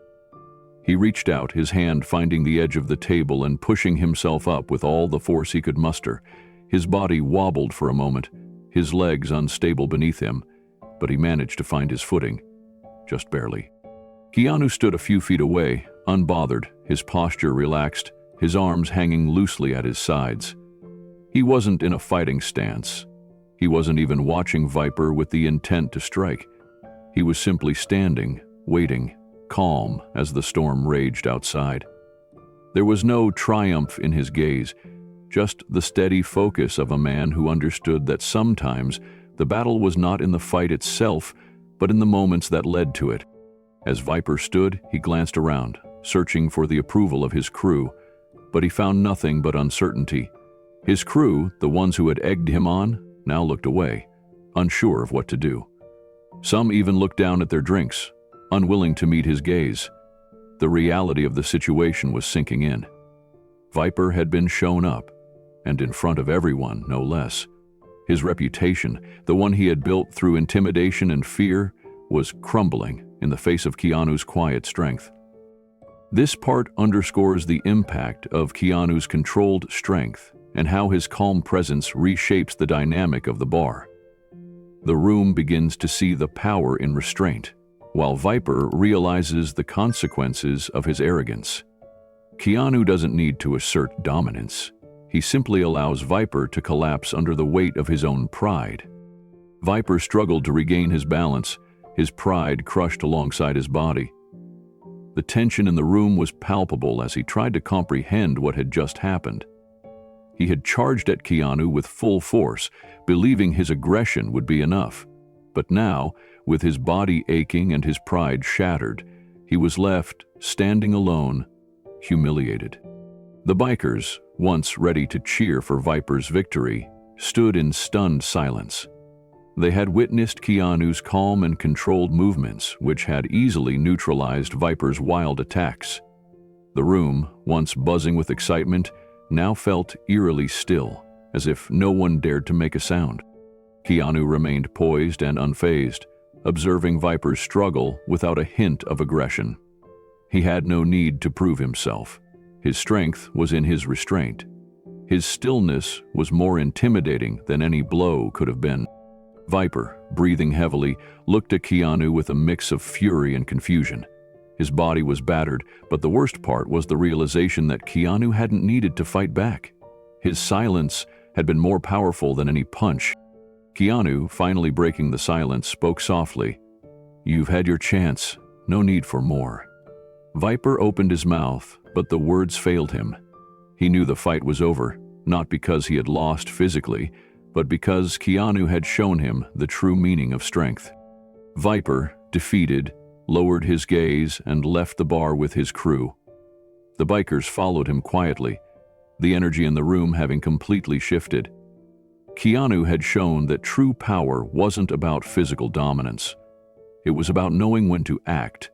He reached out, his hand finding the edge of the table and pushing himself up with all the force he could muster. His body wobbled for a moment, his legs unstable beneath him, but he managed to find his footing. Just barely. Keanu stood a few feet away, unbothered, his posture relaxed, his arms hanging loosely at his sides. He wasn't in a fighting stance. He wasn't even watching Viper with the intent to strike. He was simply standing, waiting, calm as the storm raged outside. There was no triumph in his gaze, just the steady focus of a man who understood that sometimes the battle was not in the fight itself, but in the moments that led to it. As Viper stood, he glanced around, searching for the approval of his crew. but he found nothing but uncertainty. His crew, the ones who had egged him on, now looked away, unsure of what to do. Some even looked down at their drinks, unwilling to meet his gaze. The reality of the situation was sinking in. Viper had been shown up, and in front of everyone, no less. His reputation, the one he had built through intimidation and fear, was crumbling in the face of Keanu's quiet strength. This part underscores the impact of Keanu's controlled strength and how his calm presence reshapes the dynamic of the bar. The room begins to see the power in restraint, while Viper realizes the consequences of his arrogance. Keanu doesn't need to assert dominance. He simply allows Viper to collapse under the weight of his own pride. Viper struggled to regain his balance, his pride crushed alongside his body. The tension in the room was palpable as he tried to comprehend what had just happened. He had charged at Keanu with full force, believing his aggression would be enough. But now, with his body aching and his pride shattered, he was left standing alone, humiliated. The bikers, once ready to cheer for Viper's victory, stood in stunned silence. They had witnessed Keanu's calm and controlled movements, which had easily neutralized Viper's wild attacks. The room, once buzzing with excitement, now felt eerily still, as if no one dared to make a sound. Keanu remained poised and unfazed, observing Viper's struggle without a hint of aggression. He had no need to prove himself. His strength was in his restraint. His stillness was more intimidating than any blow could have been. Viper, breathing heavily, looked at Keanu with a mix of fury and confusion. His body was battered, but the worst part was the realization that Keanu hadn't needed to fight back. His silence had been more powerful than any punch. Keanu, finally breaking the silence, spoke softly. "You've had your chance. No need for more." Viper opened his mouth, but the words failed him. He knew the fight was over, not because he had lost physically, but because Keanu had shown him the true meaning of strength. Viper, defeated, lowered his gaze and left the bar with his crew. The bikers followed him quietly, the energy in the room having completely shifted. Keanu had shown that true power wasn't about physical dominance. It was about knowing when to act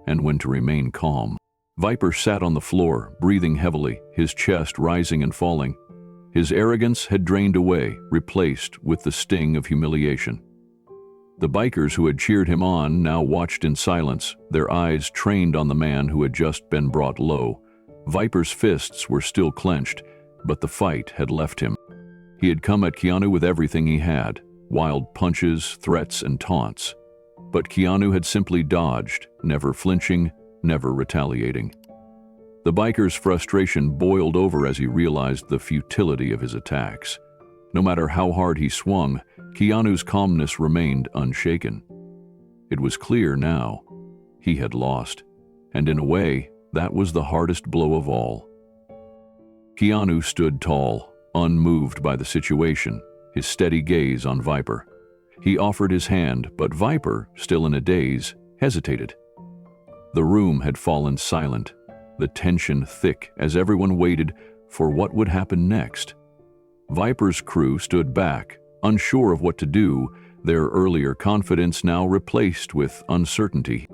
and when to remain calm. Viper sat on the floor, breathing heavily, his chest rising and falling. His arrogance had drained away, replaced with the sting of humiliation. The bikers who had cheered him on now watched in silence, their eyes trained on the man who had just been brought low. Viper's fists were still clenched, but the fight had left him. He had come at Keanu with everything he had, wild punches, threats, and taunts. But Keanu had simply dodged, never flinching, never retaliating. The biker's frustration boiled over as he realized the futility of his attacks. No matter how hard he swung, Keanu's calmness remained unshaken. It was clear now. He had lost, and in a way, that was the hardest blow of all. Keanu stood tall, unmoved by the situation, his steady gaze on Viper. He offered his hand, but Viper, still in a daze, hesitated. The room had fallen silent, the tension thick as everyone waited for what would happen next. Viper's crew stood back, unsure of what to do, their earlier confidence now replaced with uncertainty.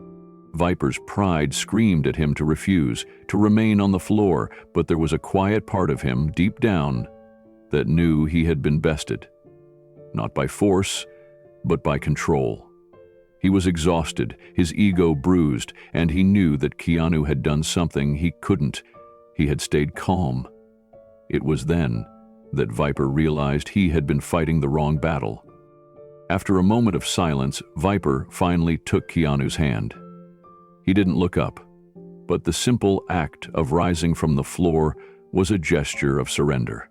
Viper's pride screamed at him to refuse, to remain on the floor, but there was a quiet part of him, deep down, that knew he had been bested. Not by force, but by control. He was exhausted, his ego bruised, and he knew that Keanu had done something he couldn't. He had stayed calm. It was then that Viper realized he had been fighting the wrong battle. After a moment of silence, Viper finally took Keanu's hand. He didn't look up, but the simple act of rising from the floor was a gesture of surrender.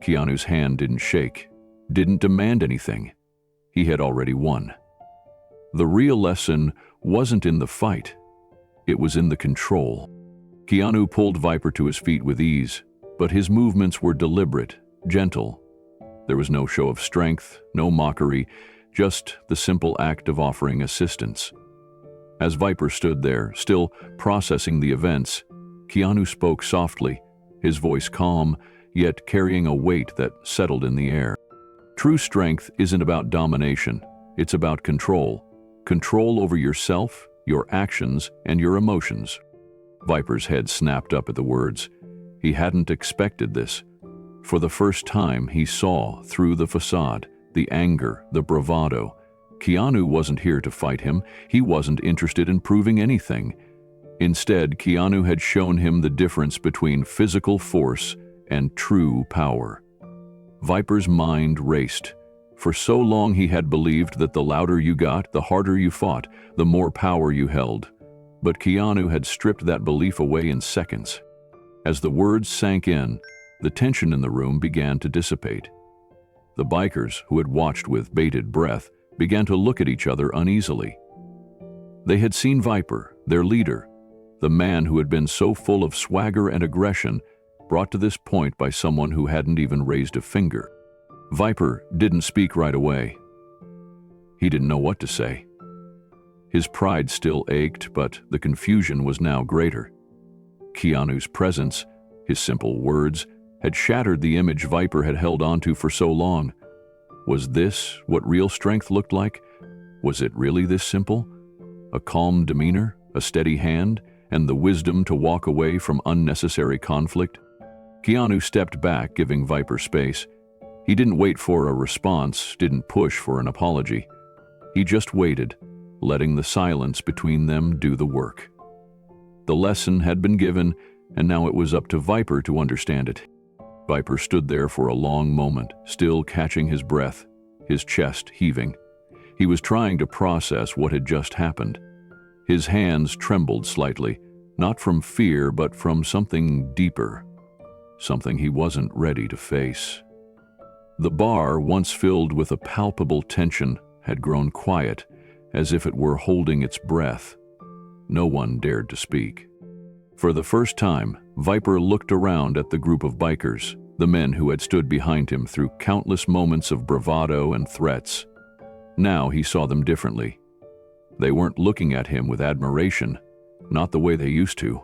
Keanu's hand didn't shake, didn't demand anything. He had already won. The real lesson wasn't in the fight. It was in the control. Keanu pulled Viper to his feet with ease, but his movements were deliberate, gentle. There was no show of strength, no mockery, just the simple act of offering assistance. As Viper stood there, still processing the events, Keanu spoke softly, his voice calm, yet carrying a weight that settled in the air. True strength isn't about domination, it's about control. Control over yourself, your actions, and your emotions. Viper's head snapped up at the words. He hadn't expected this. For the first time, he saw through the facade, the anger, the bravado. Keanu wasn't here to fight him. He wasn't interested in proving anything. Instead, Keanu had shown him the difference between physical force and true power. Viper's mind raced. For so long he had believed that the louder you got, the harder you fought, the more power you held. But Keanu had stripped that belief away in seconds. As the words sank in, the tension in the room began to dissipate. The bikers, who had watched with bated breath, began to look at each other uneasily. They had seen Viper, their leader, the man who had been so full of swagger and aggression, brought to this point by someone who hadn't even raised a finger. Viper didn't speak right away. He didn't know what to say. His pride still ached, but the confusion was now greater. Keanu's presence, his simple words, had shattered the image Viper had held onto for so long. Was this what real strength looked like? Was it really this simple? A calm demeanor, a steady hand, and the wisdom to walk away from unnecessary conflict? Keanu stepped back, giving Viper space. He didn't wait for a response, didn't push for an apology. He just waited, letting the silence between them do the work. The lesson had been given, and now it was up to Viper to understand it. Viper stood there for a long moment, still catching his breath, his chest heaving. He was trying to process what had just happened. His hands trembled slightly, not from fear, but from something deeper, something he wasn't ready to face. The bar, once filled with a palpable tension, had grown quiet, as if it were holding its breath. No one dared to speak. For the first time, Viper looked around at the group of bikers, the men who had stood behind him through countless moments of bravado and threats. Now he saw them differently. They weren't looking at him with admiration, not the way they used to.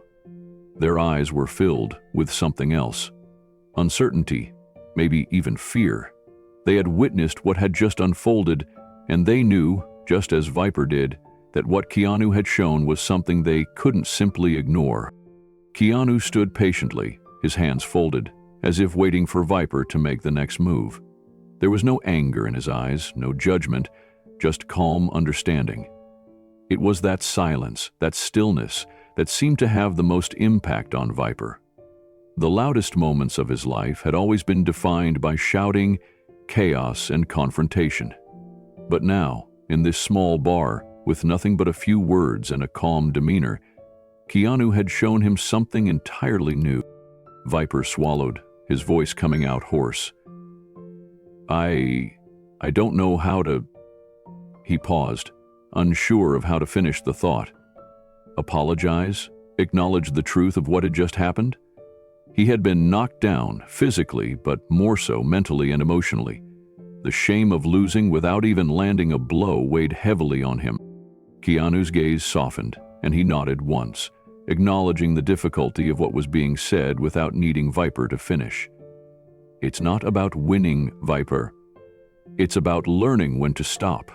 Their eyes were filled with something else. Uncertainty, maybe even fear. They had witnessed what had just unfolded, and they knew, just as Viper did, that what Keanu had shown was something they couldn't simply ignore. Keanu stood patiently, his hands folded, as if waiting for Viper to make the next move. There was no anger in his eyes, no judgment, just calm understanding. It was that silence, that stillness, that seemed to have the most impact on Viper. The loudest moments of his life had always been defined by shouting, chaos, and confrontation. But now, in this small bar, with nothing but a few words and a calm demeanor, Keanu had shown him something entirely new. Viper swallowed, his voice coming out hoarse. I don't know how to... He paused, unsure of how to finish the thought. Apologize? Acknowledge the truth of what had just happened? He had been knocked down, physically, but more so mentally and emotionally. The shame of losing without even landing a blow weighed heavily on him. Keanu's gaze softened, and he nodded once, acknowledging the difficulty of what was being said without needing Viper to finish. It's not about winning, Viper. It's about learning when to stop.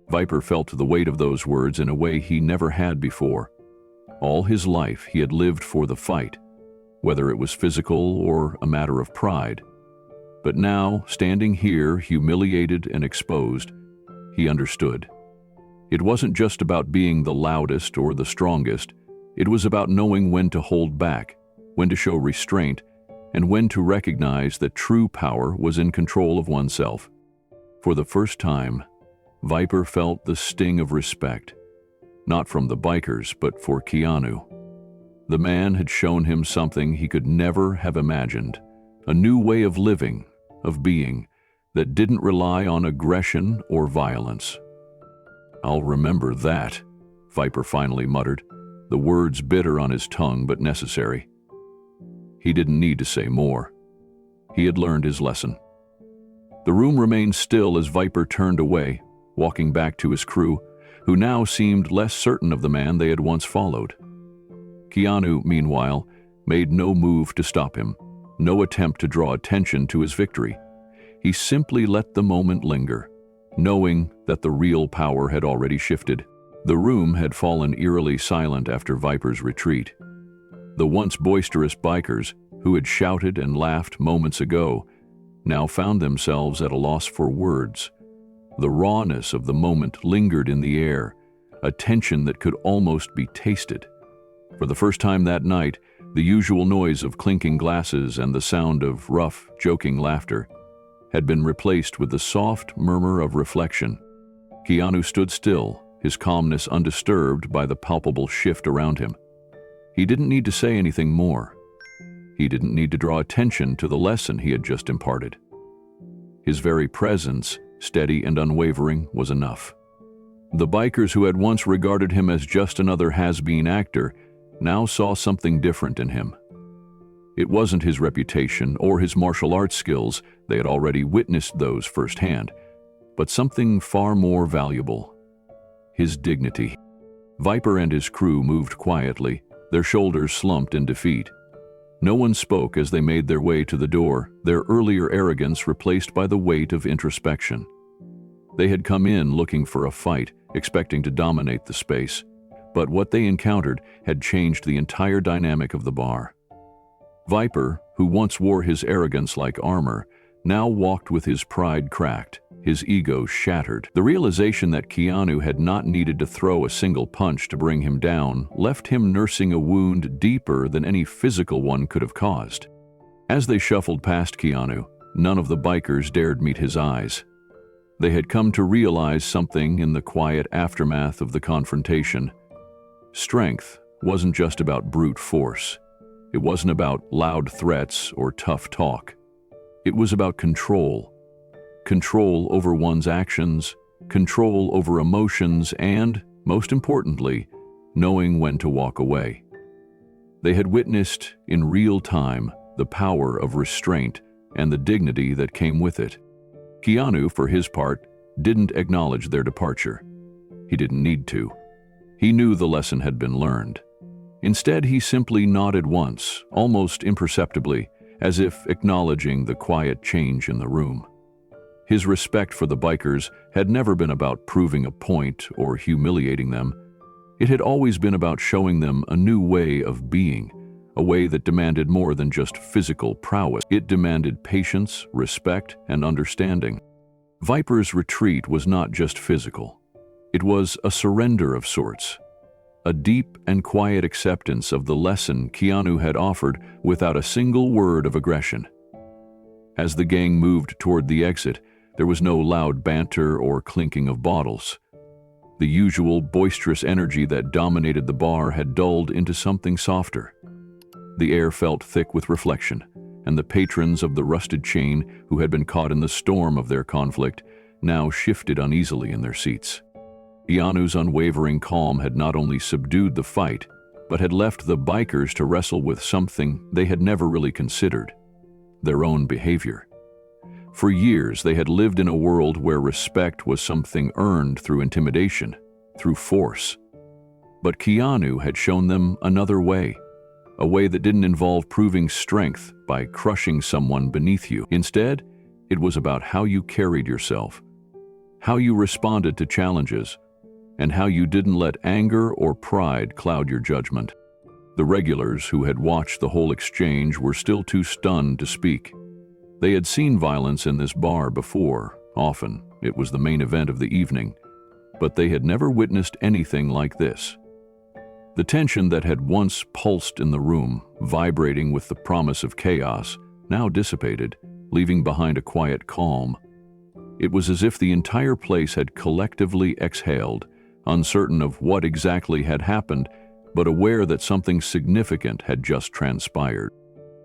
Viper felt the weight of those words in a way he never had before. All his life he had lived for the fight, whether it was physical or a matter of pride. But now, standing here, humiliated and exposed, he understood. It wasn't just about being the loudest or the strongest. It was about knowing when to hold back, when to show restraint, and when to recognize that true power was in control of oneself. For the first time, Viper felt the sting of respect, not from the bikers, but for Keanu. The man had shown him something he could never have imagined, a new way of living, of being, that didn't rely on aggression or violence. "I'll remember that," Viper finally muttered, the words bitter on his tongue but necessary. He didn't need to say more. He had learned his lesson. The room remained still as Viper turned away, walking back to his crew, who now seemed less certain of the man they had once followed. Keanu, meanwhile, made no move to stop him, no attempt to draw attention to his victory. He simply let the moment linger, knowing that the real power had already shifted. The room had fallen eerily silent after Viper's retreat. The once boisterous bikers, who had shouted and laughed moments ago, now found themselves at a loss for words. The rawness of the moment lingered in the air, a tension that could almost be tasted. For the first time that night, the usual noise of clinking glasses and the sound of rough, joking laughter had been replaced with the soft murmur of reflection. Keanu stood still, his calmness undisturbed by the palpable shift around him. He didn't need to say anything more. He didn't need to draw attention to the lesson he had just imparted. His very presence, steady and unwavering, was enough. The bikers who had once regarded him as just another has-been actor now saw something different in him. It wasn't his reputation or his martial arts skills, they had already witnessed those firsthand, but something far more valuable: his dignity. Viper and his crew moved quietly, their shoulders slumped in defeat. No one spoke as they made their way to the door, their earlier arrogance replaced by the weight of introspection. They had come in looking for a fight, expecting to dominate the space, but what they encountered had changed the entire dynamic of the bar. Viper, who once wore his arrogance like armor, now walked with his pride cracked, his ego shattered. The realization that Keanu had not needed to throw a single punch to bring him down left him nursing a wound deeper than any physical one could have caused. As they shuffled past Keanu, none of the bikers dared meet his eyes. They had come to realize something in the quiet aftermath of the confrontation. Strength wasn't just about brute force. It wasn't about loud threats or tough talk. It was about control. Control over one's actions, control over emotions, and, most importantly, knowing when to walk away. They had witnessed, in real time, the power of restraint and the dignity that came with it. Keanu, for his part, didn't acknowledge their departure. He didn't need to. He knew the lesson had been learned. Instead, he simply nodded once, almost imperceptibly, as if acknowledging the quiet change in the room. His respect for the bikers had never been about proving a point or humiliating them. It had always been about showing them a new way of being, a way that demanded more than just physical prowess. It demanded patience, respect, and understanding. Viper's retreat was not just physical. It was a surrender of sorts, a deep and quiet acceptance of the lesson Keanu had offered without a single word of aggression. As the gang moved toward the exit, there was no loud banter or clinking of bottles. The usual boisterous energy that dominated the bar had dulled into something softer. The air felt thick with reflection, and the patrons of the rusted chain, who had been caught in the storm of their conflict, now shifted uneasily in their seats. Keanu's unwavering calm had not only subdued the fight, but had left the bikers to wrestle with something they had never really considered: their own behavior. For years, they had lived in a world where respect was something earned through intimidation, through force. But Keanu had shown them another way, a way that didn't involve proving strength by crushing someone beneath you. Instead, it was about how you carried yourself, how you responded to challenges, and how you didn't let anger or pride cloud your judgment. The regulars who had watched the whole exchange were still too stunned to speak. They had seen violence in this bar before, often. It was the main event of the evening, but they had never witnessed anything like this. The tension that had once pulsed in the room, vibrating with the promise of chaos, now dissipated, leaving behind a quiet calm. It was as if the entire place had collectively exhaled, uncertain of what exactly had happened, but aware that something significant had just transpired.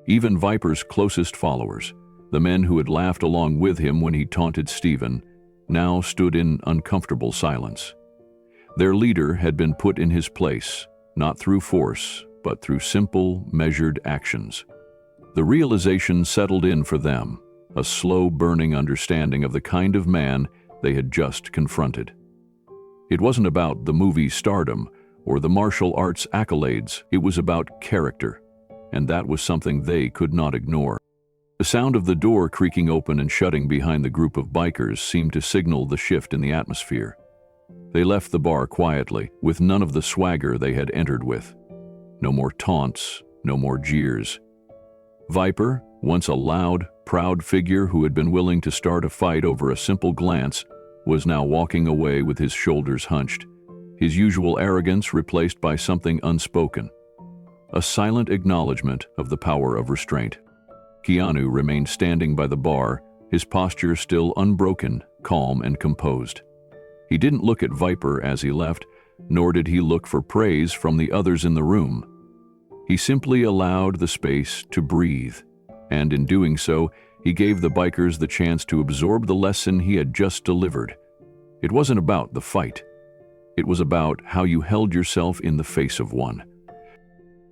Even Viper's closest followers, the men who had laughed along with him when he taunted Stephen, now stood in uncomfortable silence. Their leader had been put in his place, not through force, but through simple, measured actions. The realization settled in for them, a slow-burning understanding of the kind of man they had just confronted. It wasn't about the movie's stardom or the martial arts accolades. It was about character. and that was something they could not ignore. The sound of the door creaking open and shutting behind the group of bikers seemed to signal the shift in the atmosphere. They left the bar quietly, with none of the swagger they had entered with. No more taunts, no more jeers. Viper, once a loud, proud figure who had been willing to start a fight over a simple glance, was now walking away with his shoulders hunched, his usual arrogance replaced by something unspoken, a silent acknowledgement of the power of restraint. Keanu remained standing by the bar, his posture still unbroken, calm and composed. He didn't look at Viper as he left, nor did he look for praise from the others in the room. He simply allowed the space to breathe, and in doing so, he gave the bikers the chance to absorb the lesson he had just delivered. It wasn't about the fight. It was about how you held yourself in the face of one.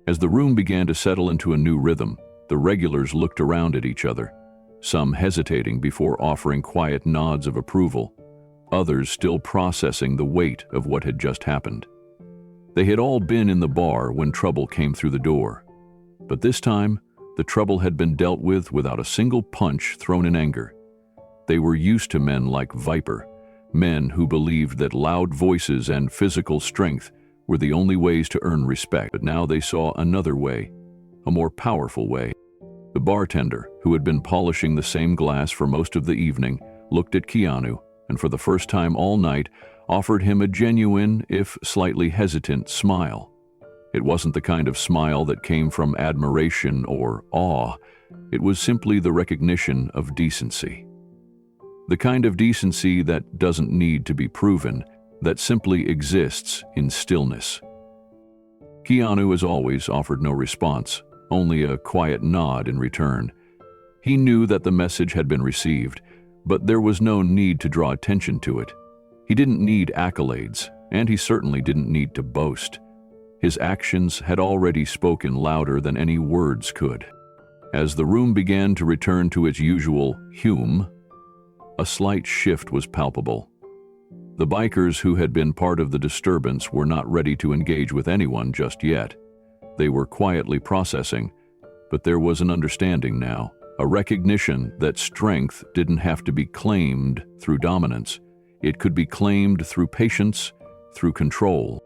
As the room began to settle into a new rhythm, the regulars looked around at each other, some hesitating before offering quiet nods of approval, others still processing the weight of what had just happened. They had all been in the bar when trouble came through the door, but this time, the trouble had been dealt with without a single punch thrown in anger. They were used to men like Viper, men who believed that loud voices and physical strength were the only ways to earn respect, but now they saw another way, a more powerful way. The bartender, who had been polishing the same glass for most of the evening, looked at Keanu and for the first time all night offered him a genuine, if slightly hesitant, smile. It wasn't the kind of smile that came from admiration or awe. It was simply the recognition of decency. The kind of decency that doesn't need to be proven, that simply exists in stillness. Keanu, as always, offered no response, only a quiet nod in return. He knew that the message had been received, but there was no need to draw attention to it. He didn't need accolades, and he certainly didn't need to boast. His actions had already spoken louder than any words could. As the room began to return to its usual hum, a slight shift was palpable. The bikers who had been part of the disturbance were not ready to engage with anyone just yet. They were quietly processing, but there was an understanding now, a recognition that strength didn't have to be claimed through dominance. It could be claimed through patience, through control.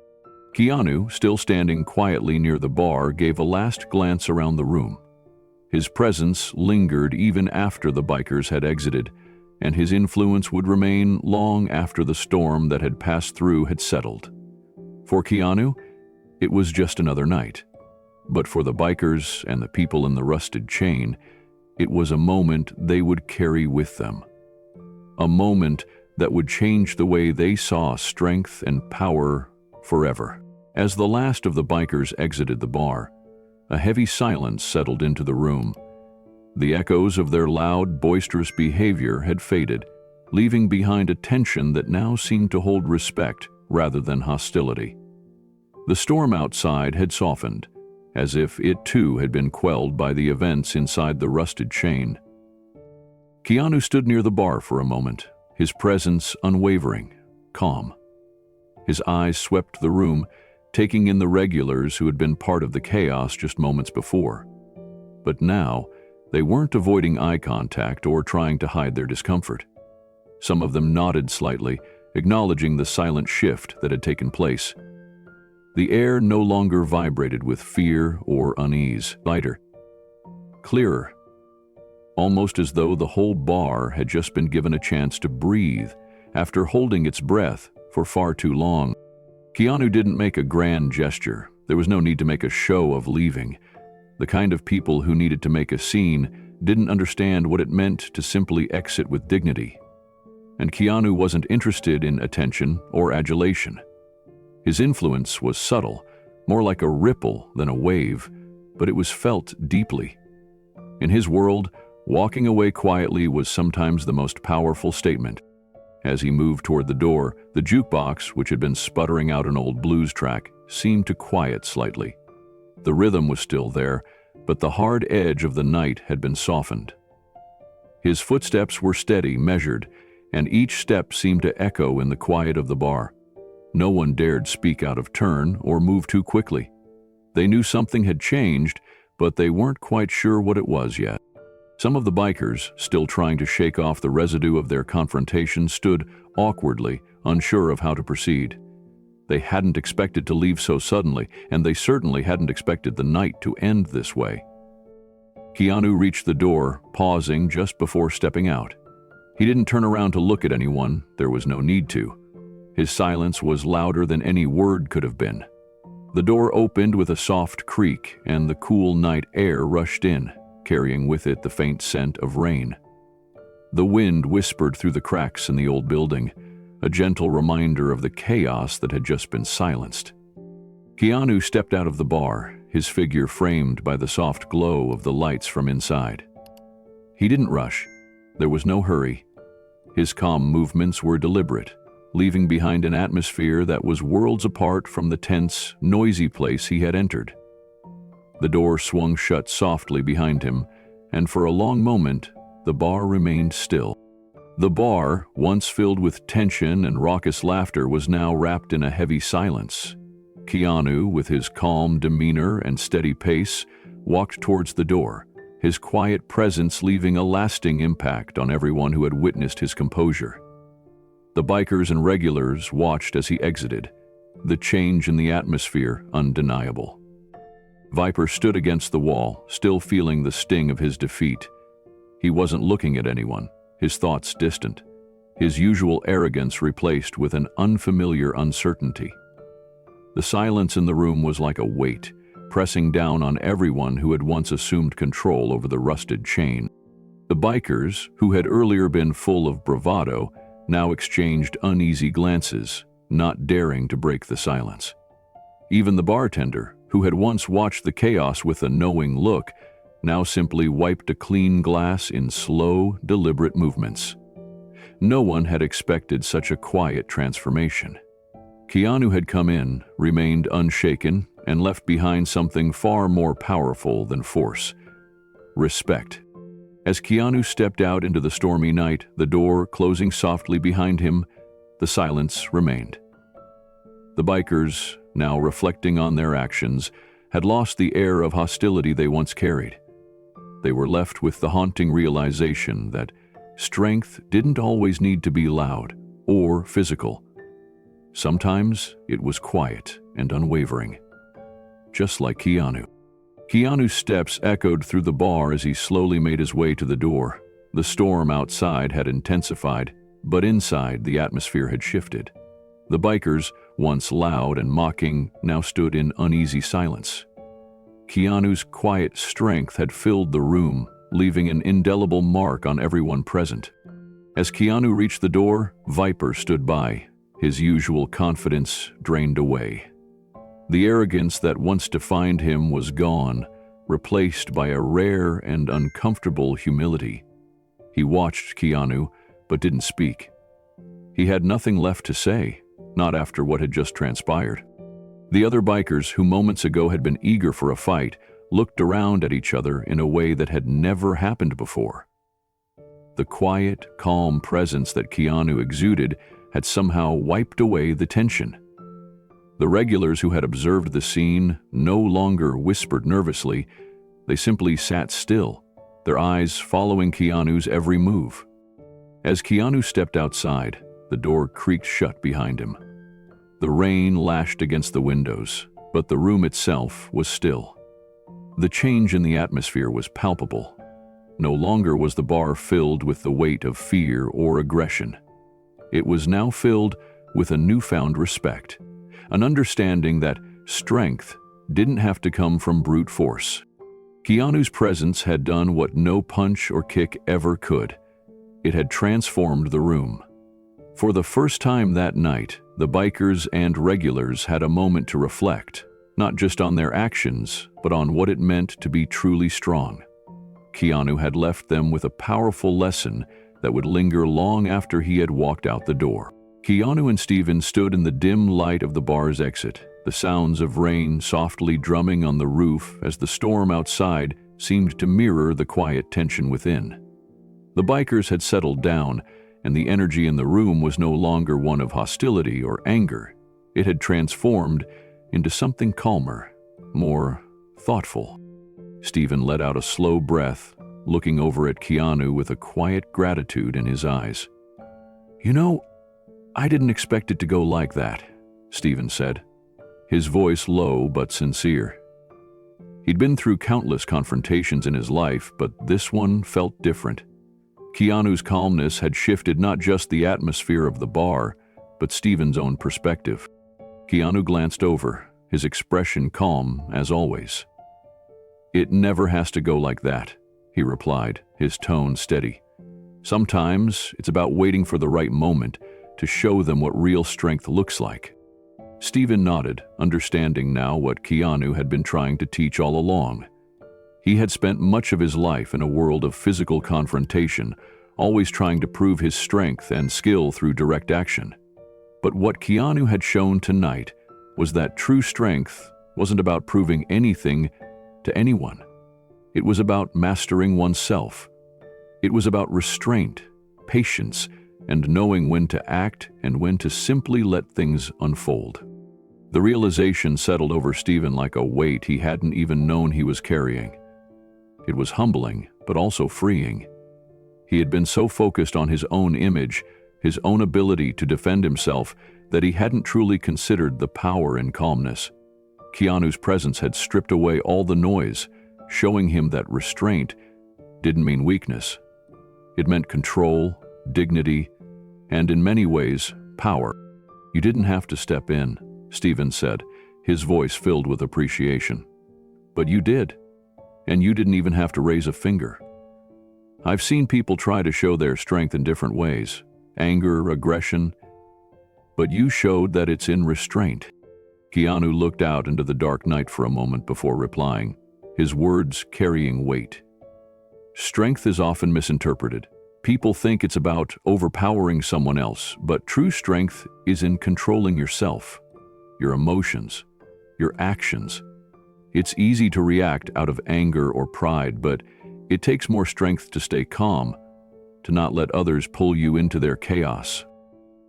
Keanu, still standing quietly near the bar, gave a last glance around the room. His presence lingered even after the bikers had exited, and his influence would remain long after the storm that had passed through had settled. For Keanu, it was just another night. But for the bikers and the people in the rusted chain, it was a moment they would carry with them. A moment that would change the way they saw strength and power forever. As the last of the bikers exited the bar, a heavy silence settled into the room. The echoes of their loud, boisterous behavior had faded, leaving behind a tension that now seemed to hold respect rather than hostility. The storm outside had softened, as if it too had been quelled by the events inside the rusted chain. Keanu stood near the bar for a moment, his presence unwavering, calm. His eyes swept the room, taking in the regulars who had been part of the chaos just moments before. But now, they weren't avoiding eye contact or trying to hide their discomfort. Some of them nodded slightly, acknowledging the silent shift that had taken place. The air no longer vibrated with fear or unease, lighter, clearer, almost as though the whole bar had just been given a chance to breathe after holding its breath for far too long. Keanu didn't make a grand gesture. There was no need to make a show of leaving. The kind of people who needed to make a scene didn't understand what it meant to simply exit with dignity. And Keanu wasn't interested in attention or adulation. His influence was subtle, more like a ripple than a wave, but it was felt deeply. In his world, walking away quietly was sometimes the most powerful statement. As he moved toward the door, the jukebox, which had been sputtering out an old blues track, seemed to quiet slightly. The rhythm was still there, but the hard edge of the night had been softened. His footsteps were steady, measured, and each step seemed to echo in the quiet of the bar. No one dared speak out of turn or move too quickly. They knew something had changed, but they weren't quite sure what it was yet. Some of the bikers, still trying to shake off the residue of their confrontation, stood awkwardly, unsure of how to proceed. They hadn't expected to leave so suddenly, and they certainly hadn't expected the night to end this way. Keanu reached the door, pausing just before stepping out. He didn't turn around to look at anyone. There was no need to. His silence was louder than any word could have been. The door opened with a soft creak, and the cool night air rushed in, carrying with it the faint scent of rain. The wind whispered through the cracks in the old building, a gentle reminder of the chaos that had just been silenced. Keanu stepped out of the bar, his figure framed by the soft glow of the lights from inside. He didn't rush. There was no hurry. His calm movements were deliberate, leaving behind an atmosphere that was worlds apart from the tense, noisy place he had entered. The door swung shut softly behind him, and for a long moment, the bar remained still. The bar, once filled with tension and raucous laughter, was now wrapped in a heavy silence. Keanu, with his calm demeanor and steady pace, walked towards the door, his quiet presence leaving a lasting impact on everyone who had witnessed his composure. The bikers and regulars watched as he exited, the change in the atmosphere undeniable. Viper stood against the wall, still feeling the sting of his defeat. He wasn't looking at anyone, his thoughts distant, his usual arrogance replaced with an unfamiliar uncertainty. The silence in the room was like a weight, pressing down on everyone who had once assumed control over the rusted chain. The bikers, who had earlier been full of bravado, now exchanged uneasy glances, not daring to break the silence. Even the bartender, who had once watched the chaos with a knowing look, now simply wiped a clean glass in slow, deliberate movements. No one had expected such a quiet transformation. Keanu had come in, remained unshaken, and left behind something far more powerful than force: respect. As Keanu stepped out into the stormy night, the door closing softly behind him, the silence remained. The bikers, now reflecting on their actions, had lost the air of hostility they once carried. They were left with the haunting realization that strength didn't always need to be loud or physical. Sometimes it was quiet and unwavering, just like Keanu. Keanu's steps echoed through the bar as he slowly made his way to the door. The storm outside had intensified, but inside the atmosphere had shifted. The bikers, once loud and mocking, now stood in uneasy silence. Keanu's quiet strength had filled the room, leaving an indelible mark on everyone present. As Keanu reached the door, Viper stood by, his usual confidence drained away. The arrogance that once defined him was gone, replaced by a rare and uncomfortable humility. He watched Keanu, but didn't speak. He had nothing left to say, not after what had just transpired. The other bikers, who moments ago had been eager for a fight, looked around at each other in a way that had never happened before. The quiet, calm presence that Keanu exuded had somehow wiped away the tension. The regulars who had observed the scene no longer whispered nervously. They simply sat still, their eyes following Keanu's every move. As Keanu stepped outside, the door creaked shut behind him. The rain lashed against the windows, but the room itself was still. The change in the atmosphere was palpable. No longer was the bar filled with the weight of fear or aggression. It was now filled with a newfound respect, an understanding that strength didn't have to come from brute force. Keanu's presence had done what no punch or kick ever could. It had transformed the room. For the first time that night, the bikers and regulars had a moment to reflect, not just on their actions, but on what it meant to be truly strong. Keanu had left them with a powerful lesson that would linger long after he had walked out the door. Keanu and Steven stood in the dim light of the bar's exit, the sounds of rain softly drumming on the roof as the storm outside seemed to mirror the quiet tension within. The bikers had settled down, and the energy in the room was no longer one of hostility or anger. It had transformed into something calmer, more thoughtful. Stephen let out a slow breath, looking over at Keanu with a quiet gratitude in his eyes. "You know, I didn't expect it to go like that," Stephen said, his voice low but sincere. He'd been through countless confrontations in his life, but this one felt different. Keanu's calmness had shifted not just the atmosphere of the bar, but Stephen's own perspective. Keanu glanced over, his expression calm as always. "It never has to go like that," he replied, his tone steady. "Sometimes it's about waiting for the right moment to show them what real strength looks like." Stephen nodded, understanding now what Keanu had been trying to teach all along. He had spent much of his life in a world of physical confrontation, always trying to prove his strength and skill through direct action. But what Keanu had shown tonight was that true strength wasn't about proving anything to anyone. It was about mastering oneself. It was about restraint, patience, and knowing when to act and when to simply let things unfold. The realization settled over Stephen like a weight he hadn't even known he was carrying. It was humbling, but also freeing. He had been so focused on his own image, his own ability to defend himself, that he hadn't truly considered the power in calmness. Keanu's presence had stripped away all the noise, showing him that restraint didn't mean weakness. It meant control, dignity, and in many ways, power. "You didn't have to step in," Stephen said, his voice filled with appreciation. "But you did, and you didn't even have to raise a finger. I've seen people try to show their strength in different ways, anger, aggression, but you showed that it's in restraint." Keanu looked out into the dark night for a moment before replying, his words carrying weight. "Strength is often misinterpreted. People think it's about overpowering someone else, but true strength is in controlling yourself, your emotions, your actions. It's easy to react out of anger or pride, but it takes more strength to stay calm, to not let others pull you into their chaos."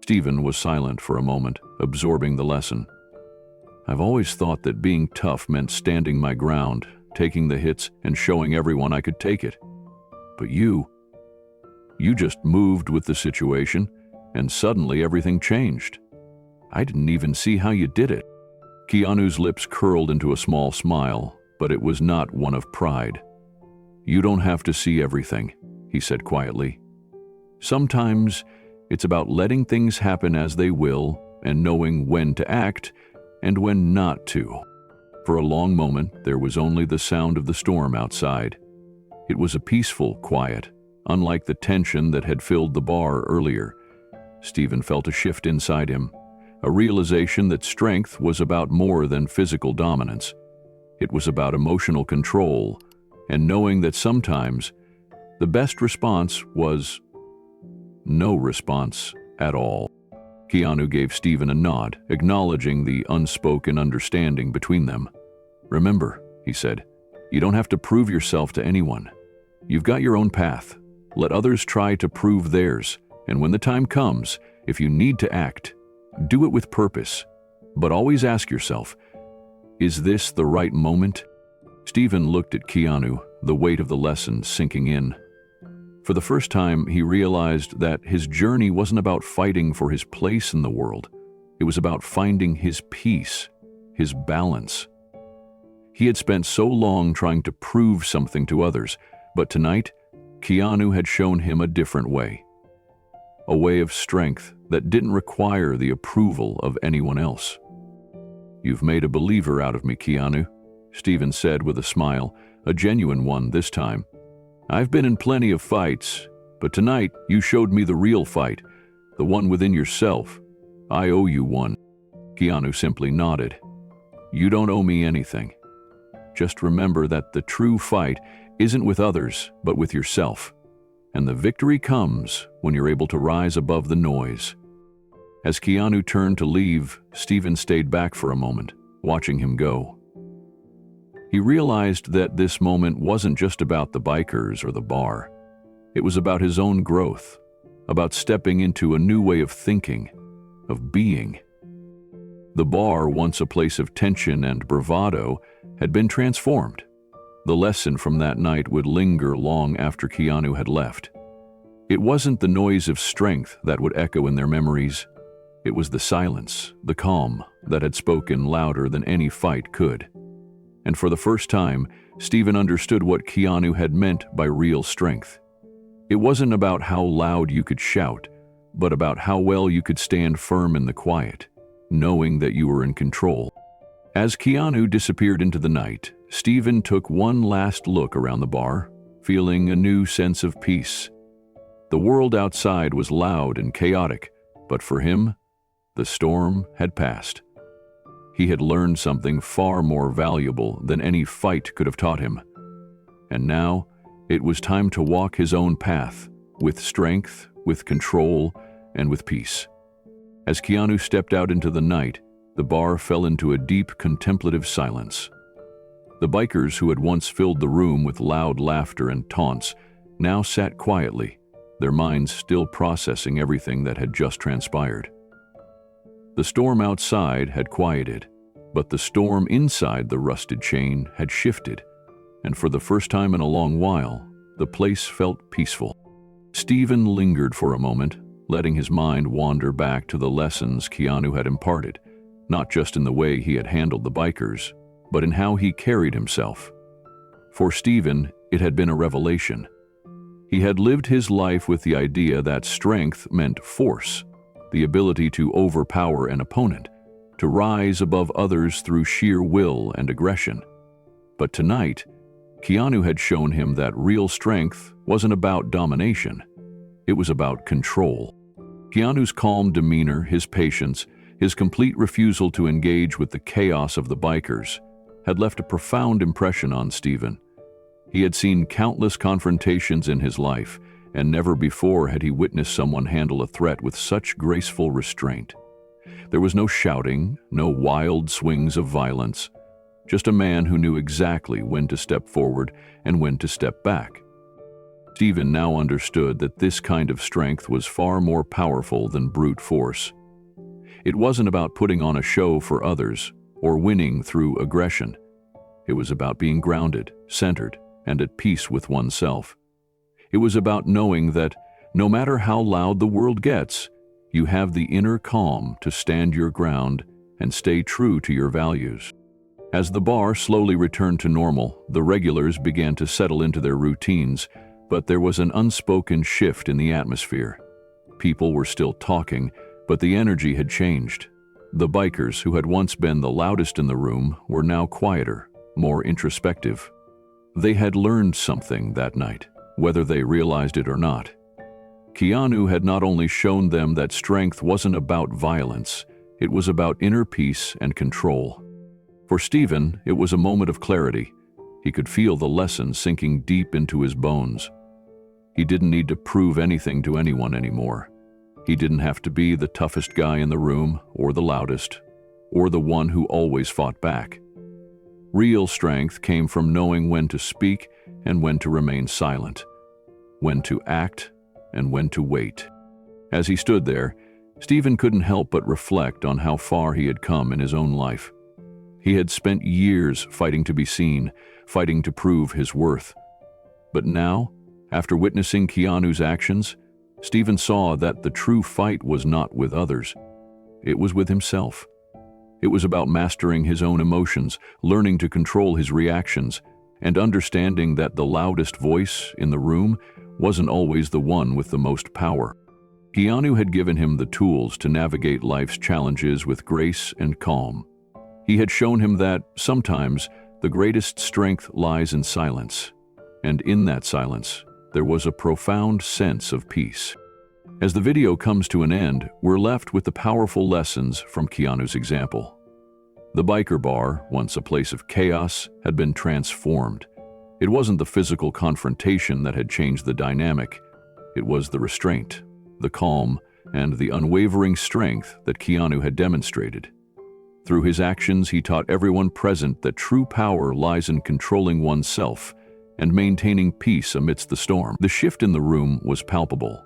Stephen was silent for a moment, absorbing the lesson. "I've always thought that being tough meant standing my ground, taking the hits and showing everyone I could take it. But you just moved with the situation, and suddenly everything changed. I didn't even see how you did it." Keanu's lips curled into a small smile, but it was not one of pride. "You don't have to see everything," he said quietly. "Sometimes it's about letting things happen as they will and knowing when to act and when not to." For a long moment, there was only the sound of the storm outside. It was a peaceful quiet, unlike the tension that had filled the bar earlier. Stephen felt a shift inside him, a realization that strength was about more than physical dominance. It was about emotional control, and knowing that sometimes the best response was no response at all. Keanu gave Stephen a nod, acknowledging the unspoken understanding between them. "Remember," he said, "you don't have to prove yourself to anyone. You've got your own path. Let others try to prove theirs, and when the time comes, if you need to act, do it with purpose. But always ask yourself, is this the right moment?" Stephen looked at Keanu, the weight of the lesson sinking in. For the first time, he realized that his journey wasn't about fighting for his place in the world. It was about finding his peace, his balance. He had spent so long trying to prove something to others, but tonight, Keanu had shown him a different way. A way of strength that didn't require the approval of anyone else. "You've made a believer out of me, Keanu," Stephen said with a smile, a genuine one this time. "I've been in plenty of fights, but tonight you showed me the real fight, the one within yourself. I owe you one." Keanu simply nodded. "You don't owe me anything. Just remember that the true fight isn't with others, but with yourself. And the victory comes when you're able to rise above the noise." As Keanu turned to leave, Stephen stayed back for a moment, watching him go. He realized that this moment wasn't just about the bikers or the bar. It was about his own growth, about stepping into a new way of thinking, of being. The bar, once a place of tension and bravado, had been transformed. The lesson from that night would linger long after Keanu had left. It wasn't the noise of strength that would echo in their memories. It was the silence, the calm, that had spoken louder than any fight could. And for the first time, Stephen understood what Keanu had meant by real strength. It wasn't about how loud you could shout, but about how well you could stand firm in the quiet, knowing that you were in control. As Keanu disappeared into the night, Stephen took one last look around the bar, feeling a new sense of peace. The world outside was loud and chaotic, but for him, the storm had passed. He had learned something far more valuable than any fight could have taught him. And now, it was time to walk his own path, with strength, with control, and with peace. As Keanu stepped out into the night, the bar fell into a deep contemplative silence. The bikers who had once filled the room with loud laughter and taunts now sat quietly, their minds still processing everything that had just transpired. The storm outside had quieted, but the storm inside the rusted chain had shifted, and for the first time in a long while, the place felt peaceful. Stephen lingered for a moment, letting his mind wander back to the lessons Keanu had imparted, not just in the way he had handled the bikers, but in how he carried himself. For Stephen, it had been a revelation. He had lived his life with the idea that strength meant force, the ability to overpower an opponent, to rise above others through sheer will and aggression. But tonight, Keanu had shown him that real strength wasn't about domination. It was about control. Keanu's calm demeanor, his patience, his complete refusal to engage with the chaos of the bikers, had left a profound impression on Stephen. He had seen countless confrontations in his life, and never before had he witnessed someone handle a threat with such graceful restraint. There was no shouting, no wild swings of violence, just a man who knew exactly when to step forward and when to step back. Stephen now understood that this kind of strength was far more powerful than brute force. It wasn't about putting on a show for others or winning through aggression. It was about being grounded, centered, and at peace with oneself. It was about knowing that no matter how loud the world gets, you have the inner calm to stand your ground and stay true to your values. As the bar slowly returned to normal, the regulars began to settle into their routines, but there was an unspoken shift in the atmosphere. People were still talking, but the energy had changed. The bikers, who had once been the loudest in the room, were now quieter, more introspective. They had learned something that night, whether they realized it or not. Keanu had not only shown them that strength wasn't about violence, it was about inner peace and control. For Stephen, it was a moment of clarity. He could feel the lesson sinking deep into his bones. He didn't need to prove anything to anyone anymore. He didn't have to be the toughest guy in the room, or the loudest, or the one who always fought back. Real strength came from knowing when to speak and when to remain silent, when to act and when to wait. As he stood there, Stephen couldn't help but reflect on how far he had come in his own life. He had spent years fighting to be seen, fighting to prove his worth. But now, after witnessing Keanu's actions, Stephen saw that the true fight was not with others. It was with himself. It was about mastering his own emotions, learning to control his reactions, and understanding that the loudest voice in the room wasn't always the one with the most power. Keanu had given him the tools to navigate life's challenges with grace and calm. He had shown him that, sometimes, the greatest strength lies in silence, and in that silence, there was a profound sense of peace. As the video comes to an end, we're left with the powerful lessons from Keanu's example. The biker bar, once a place of chaos, had been transformed. It wasn't the physical confrontation that had changed the dynamic. It was the restraint, the calm, and the unwavering strength that Keanu had demonstrated. Through his actions, he taught everyone present that true power lies in controlling oneself and maintaining peace amidst the storm. The shift in the room was palpable.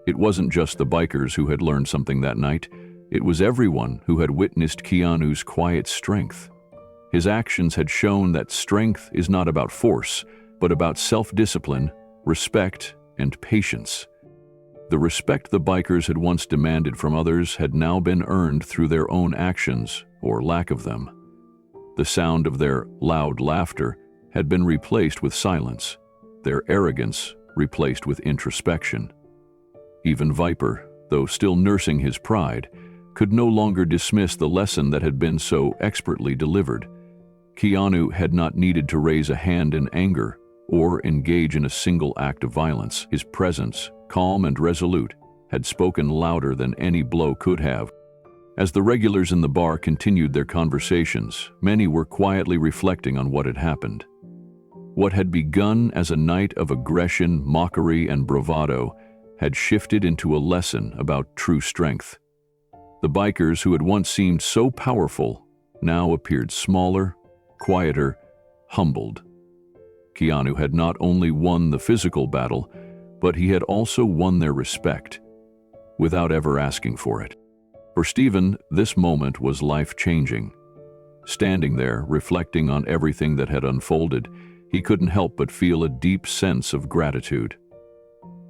It wasn't just the bikers who had learned something that night. It was everyone who had witnessed Keanu's quiet strength. His actions had shown that strength is not about force, but about self-discipline, respect, and patience. The respect the bikers had once demanded from others had now been earned through their own actions, or lack of them. The sound of their loud laughter had been replaced with silence, their arrogance replaced with introspection. Even Viper, though still nursing his pride, could no longer dismiss the lesson that had been so expertly delivered. Keanu had not needed to raise a hand in anger or engage in a single act of violence. His presence, calm and resolute, had spoken louder than any blow could have. As the regulars in the bar continued their conversations, many were quietly reflecting on what had happened. What had begun as a night of aggression, mockery, and bravado had shifted into a lesson about true strength. The bikers who had once seemed so powerful now appeared smaller, quieter, humbled. Keanu had not only won the physical battle, but he had also won their respect, without ever asking for it. For Stephen, this moment was life-changing. Standing there, reflecting on everything that had unfolded, he couldn't help but feel a deep sense of gratitude.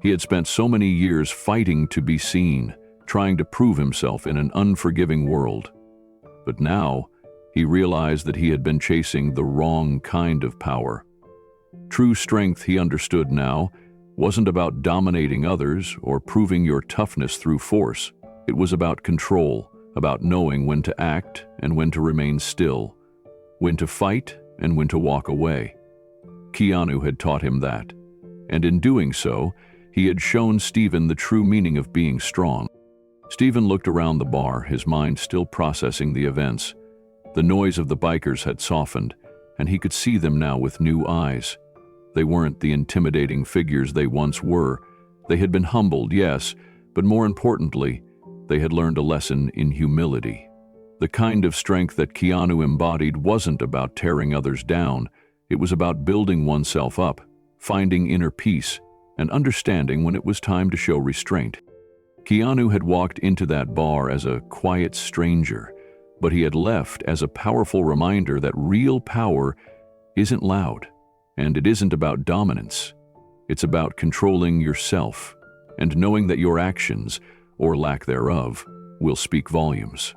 He had spent so many years fighting to be seen, trying to prove himself in an unforgiving world. But now, he realized that he had been chasing the wrong kind of power. True strength, he understood now, wasn't about dominating others or proving your toughness through force. It was about control, about knowing when to act and when to remain still, when to fight and when to walk away. Keanu had taught him that, and in doing so, he had shown Stephen the true meaning of being strong. Stephen looked around the bar, his mind still processing the events. The noise of the bikers had softened, and he could see them now with new eyes. They weren't the intimidating figures they once were. They had been humbled, yes, but more importantly, they had learned a lesson in humility. The kind of strength that Keanu embodied wasn't about tearing others down. It was about building oneself up, finding inner peace, and understanding when it was time to show restraint. Keanu had walked into that bar as a quiet stranger, but he had left as a powerful reminder that real power isn't loud, and it isn't about dominance. It's about controlling yourself and knowing that your actions, or lack thereof, will speak volumes.